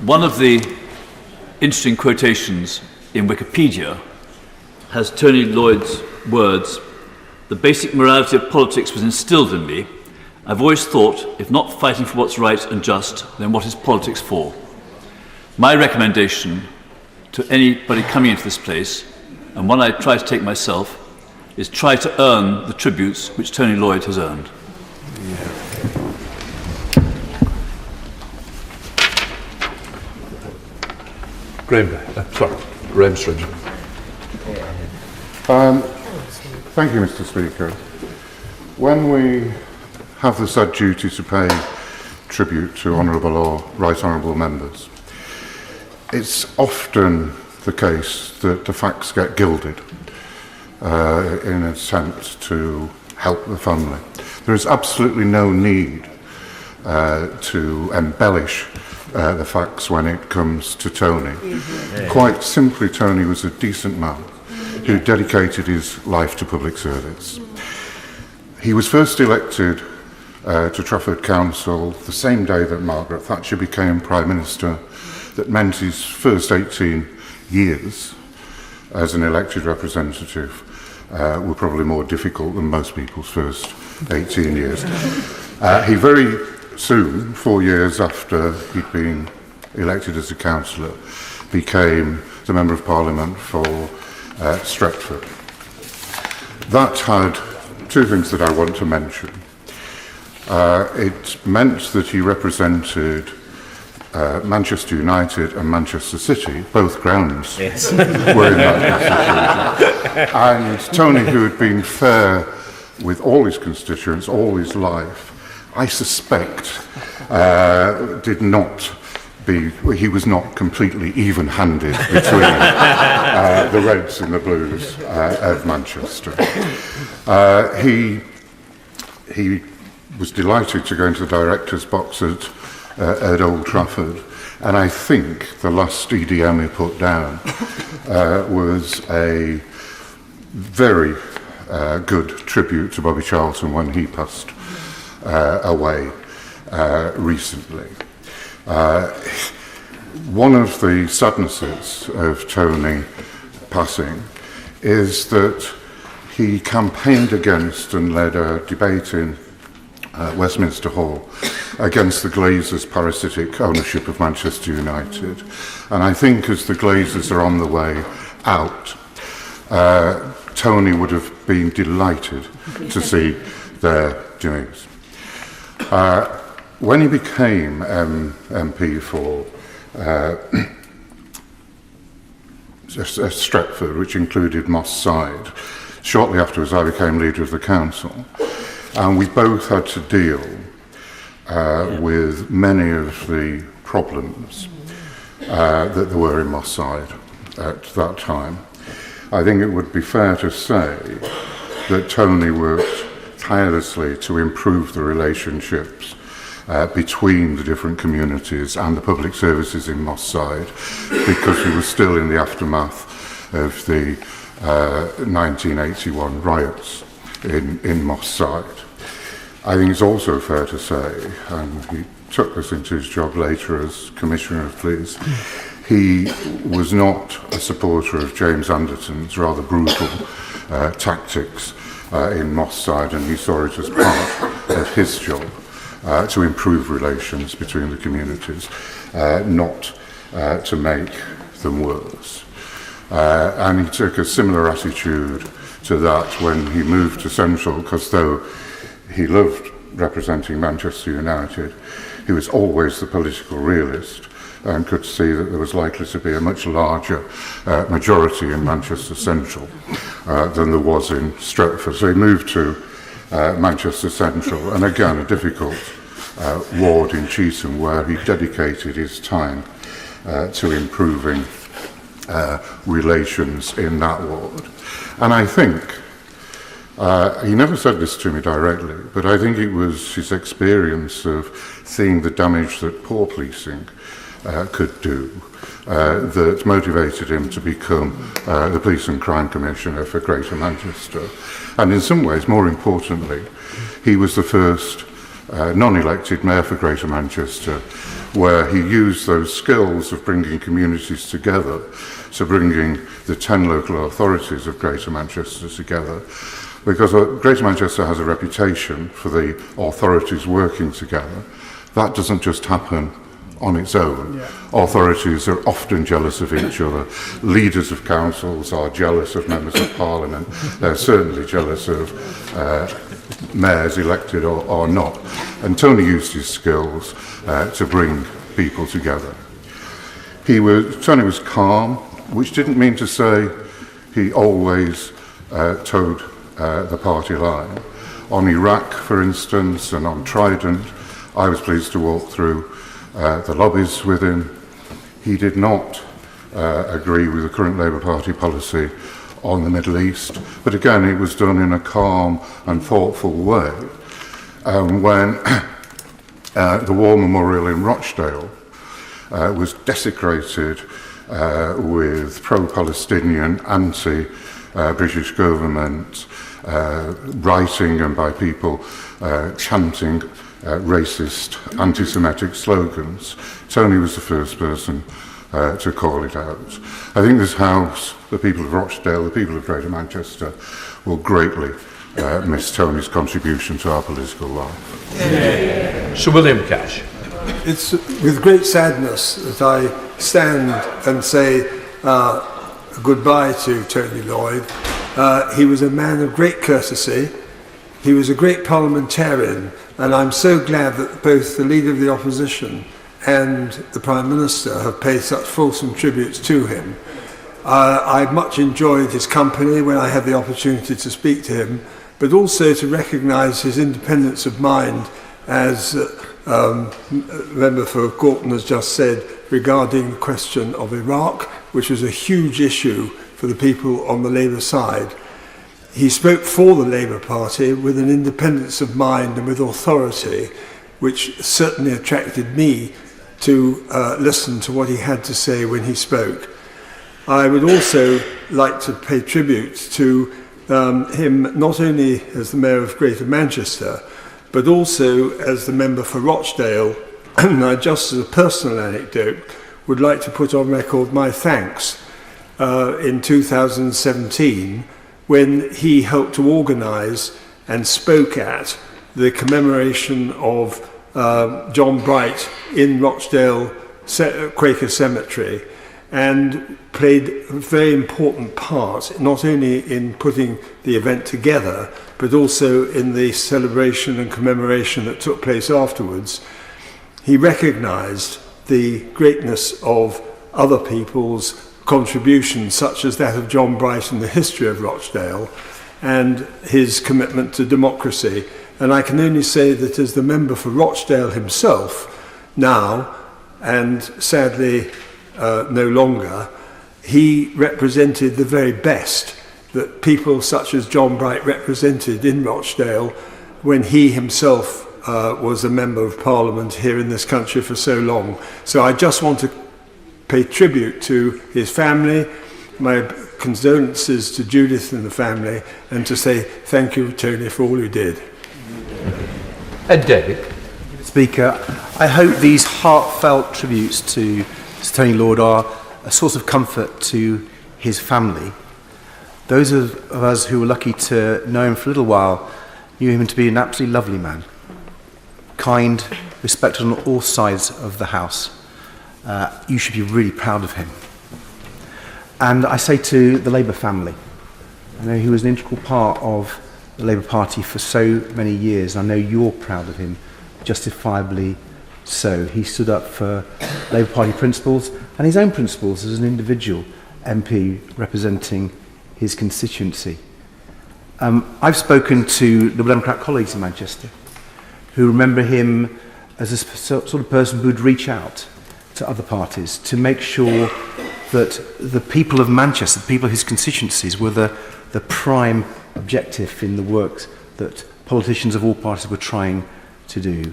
One of the interesting quotations in Wikipedia has Tony Lloyd's words, "The basic morality of politics was instilled in me. I've always thought, if not fighting for what's right and just, then what is politics for?" My recommendation to anybody coming into this place, and one I try to take myself, is try to earn the tributes which Tony Lloyd has earned. Ramsridge. Thank you, Mr. Speaker. When we have the sad duty to pay tribute to honourable or right honourable members, it's often the case that the facts get gilded in an attempt to help the family. There is absolutely no need to embellish the facts when it comes to Tony. Quite simply, Tony was a decent man who dedicated his life to public service. He was first elected to Trafford Council the same day that Margaret Thatcher became Prime Minister. That meant his first 18 years as an elected representative were probably more difficult than most people's first 18 years. He very soon, 4 years after he'd been elected as a councillor, became the Member of Parliament for Stretford. That had two things that I want to mention. It meant that he represented Manchester United and Manchester City, both grounds were in that constituency. And Tony, who had been fair with all his constituents all his life, I suspect, he was not completely even-handed between the Reds and the Blues of Manchester. He was delighted to go into the director's box at Old Trafford, and I think the last EDM he put down was a very good tribute to Bobby Charlton when he passed away recently. One of the sadnesses of Tony passing is that he campaigned against and led a debate in Westminster Hall against the Glazers' parasitic ownership of Manchester United. And I think as the Glazers are on the way out, Tony would have been delighted to see their doings. When he became MP for Stretford, which included Moss Side, shortly afterwards I became leader of the council, and we both had to deal with many of the problems that there were in Moss Side at that time. I think it would be fair to say that Tony worked tirelessly to improve the relationships between the different communities and the public services in Moss Side, because we were still in the aftermath of the 1981 riots in Moss Side. I think it's also fair to say, and he took this into his job later as Commissioner of Police, he was not a supporter of James Anderton's rather brutal tactics in Moss Side, and he saw it as part of his job to improve relations between the communities, not to make them worse. And he took a similar attitude to that when he moved to Central, because though he loved representing Manchester United, he was always the political realist and could see that there was likely to be a much larger majority in Manchester Central than there was in Stretford. So he moved to Manchester Central, and again a difficult ward in Cheetham, where he dedicated his time to improving relations in that ward. And I think, he never said this to me directly, but I think it was his experience of seeing the damage that poor policing could do that motivated him to become the Police and Crime Commissioner for Greater Manchester. And in some ways, more importantly, he was the first non-elected mayor for Greater Manchester, where he used those skills of bringing communities together, so bringing the 10 local authorities of Greater Manchester together, because Greater Manchester has a reputation for the authorities working together. That doesn't just happen on its own. Authorities are often jealous of each other. Leaders of councils are jealous of members of Parliament. They're certainly jealous of mayors, elected or not. And Tony used his skills to bring people together. Tony was calm, which didn't mean to say he always towed the party line. On Iraq, for instance, and on Trident, I was pleased to walk through the lobbies with him. He did not agree with the current Labour Party policy on the Middle East, but again it was done in a calm and thoughtful way. When the War Memorial in Rochdale was desecrated with pro-Palestinian, anti-British government writing and by people chanting racist, anti-Semitic slogans, Tony was the first person to call it out. I think this House, the people of Rochdale, the people of Greater Manchester, will greatly miss Tony's contribution to our political life. Sir William Cash. It's with great sadness that I stand and say goodbye to Tony Lloyd. He was a man of great courtesy. He was a great parliamentarian, and I'm so glad that both the Leader of the Opposition and the Prime Minister have paid such fulsome tributes to him. I much enjoyed his company when I had the opportunity to speak to him, but also to recognise his independence of mind as Member for Gorton has just said regarding the question of Iraq, which was a huge issue for the people on the Labour side. He spoke for the Labour Party with an independence of mind and with authority, which certainly attracted me to listen to what he had to say when he spoke. I would also like to pay tribute to him not only as the Mayor of Greater Manchester, but also as the member for Rochdale. And I, just as a personal anecdote, would like to put on record my thanks in 2017 when he helped to organise and spoke at the commemoration of John Bright in Rochdale Quaker Cemetery, and played a very important part, not only in putting the event together, but also in the celebration and commemoration that took place afterwards. He recognised the greatness of other people's contributions, such as that of John Bright in the history of Rochdale, and his commitment to democracy. And I can only say that as the member for Rochdale himself now, and sadly no longer, he represented the very best that people such as John Bright represented in Rochdale when he himself was a member of Parliament here in this country for so long. So I just want to pay tribute to his family, my condolences to Judith and the family, and to say thank you, Tony, for all you did. Ed David. Speaker, I hope these heartfelt tributes to Sir Tony Lloyd are a source of comfort to his family. Those of us who were lucky to know him for a little while knew him to be an absolutely lovely man, kind, respected on all sides of the house. You should be really proud of him. And I say to the Labour family, I know he was an integral part of the Labour Party for so many years. I know you're proud of him, justifiably so. He stood up for Labour Party principles and his own principles as an individual MP representing his constituency. I've spoken to Liberal Democrat colleagues in Manchester who remember him as a sort of person who would reach out to other parties to make sure that the people of Manchester, the people of his constituencies, were the prime objective in the work that politicians of all parties were trying to do.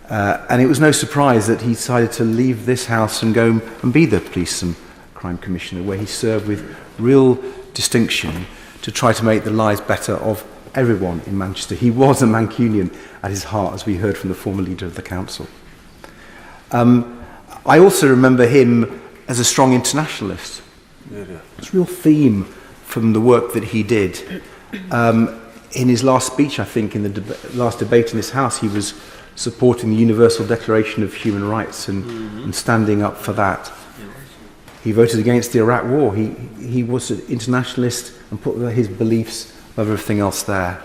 And it was no surprise that he decided to leave this house and go and be the Police and Crime Commissioner, where he served with real distinction to try to make the lives better of everyone in Manchester. He was a Mancunian at his heart, as we heard from the former leader of the council. I also remember him as a strong internationalist. It's a real theme from the work that he did. In his last speech, I think, in the last debate in this House, he was supporting the Universal Declaration of Human Rights and standing up for that. He voted against the Iraq War. He was an internationalist and put his beliefs above everything else there.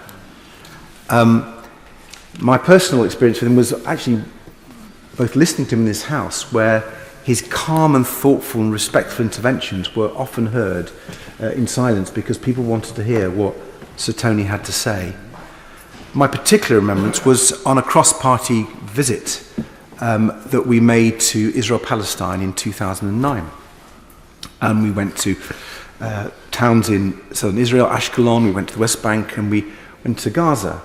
My personal experience with him was actually both listening to him in this House, where his calm and thoughtful and respectful interventions were often heard in silence because people wanted to hear what Sir Tony had to say. My particular remembrance was on a cross-party visit that we made to Israel-Palestine in 2009. And we went to towns in southern Israel, Ashkelon, we went to the West Bank, and we went to Gaza.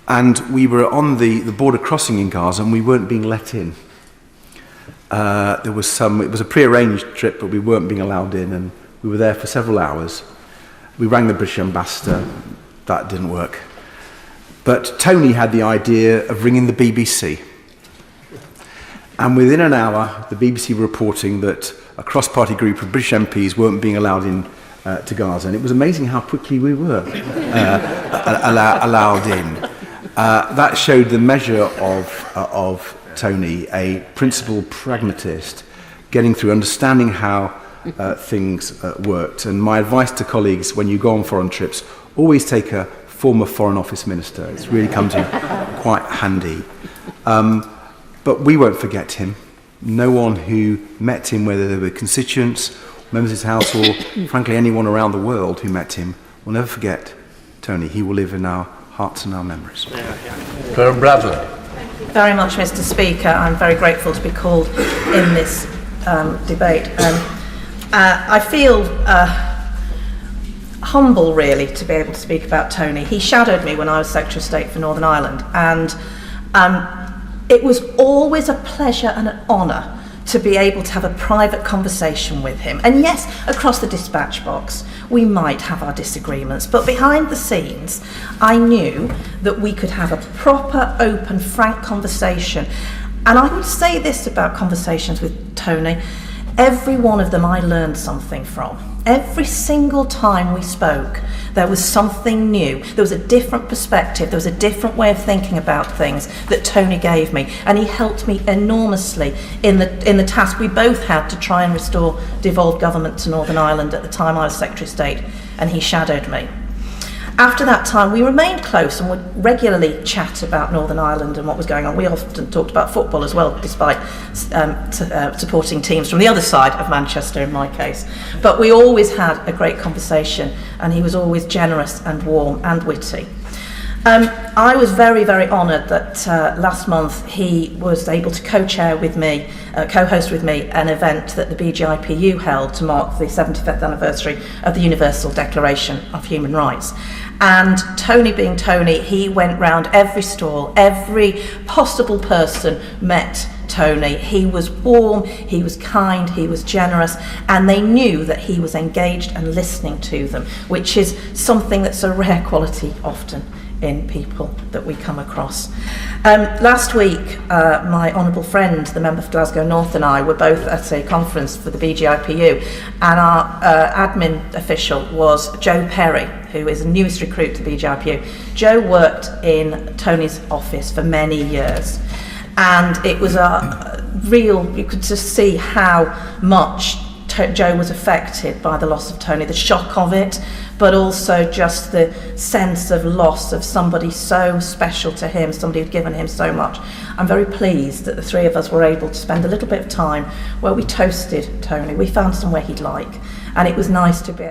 And we were on the border crossing in Gaza, and we weren't being let in. It was a pre-arranged trip, but we weren't being allowed in, and we were there for several hours. We rang the British ambassador. That didn't work. But Tony had the idea of ringing the BBC. And within an hour, the BBC were reporting that a cross-party group of British MPs weren't being allowed in to Gaza. And it was amazing how quickly we were allowed in. That showed the measure of Tony, a principled pragmatist, getting through, understanding how things worked. And my advice to colleagues, when you go on foreign trips, always take a former Foreign Office Minister. It's really come to quite handy. But we won't forget him. No one who met him, whether they were constituents, members of his house, or frankly anyone around the world who met him, will never forget Tony. He will live in our hearts and our memories. Colonel Bradley. very much, Mr. Speaker. I'm very grateful to be called in this debate. I feel humble, really, to be able to speak about Tony. He shadowed me when I was Secretary of State for Northern Ireland, and it was always a pleasure and an honour to be able to have a private conversation with him. And yes, across the dispatch box, we might have our disagreements, but behind the scenes, I knew that we could have a proper, open, frank conversation. And I would say this about conversations with Tony: every one of them I learned something from. Every single time we spoke, there was something new. There was a different perspective. There was a different way of thinking about things that Tony gave me, and he helped me enormously in the task we both had to try and restore devolved government to Northern Ireland at the time I was Secretary of State, and he shadowed me. After that time, we remained close and would regularly chat about Northern Ireland and what was going on. We often talked about football as well, despite supporting teams from the other side of Manchester in my case. But we always had a great conversation, and he was always generous and warm and witty. I was very, very honoured that last month he was able to co-chair with me, co-host with me, an event that the BGIPU held to mark the 75th anniversary of the Universal Declaration of Human Rights. And Tony being Tony, he went round every stall, every possible person met Tony. He was warm, he was kind, he was generous, and they knew that he was engaged and listening to them, which is something that's a rare quality often in people that we come across. Last week, my honourable friend, the member for Glasgow North, and I were both at a conference for the BGIPU, and our admin official was Joe Perry, who is the newest recruit to the BGIPU. Joe worked in Tony's office for many years, and it was a real, you could just see how much Joe was affected by the loss of Tony, the shock of it, but also just the sense of loss of somebody so special to him, somebody who'd given him so much. I'm very pleased that the three of us were able to spend a little bit of time where we toasted Tony. We found somewhere he'd like, and it was nice to be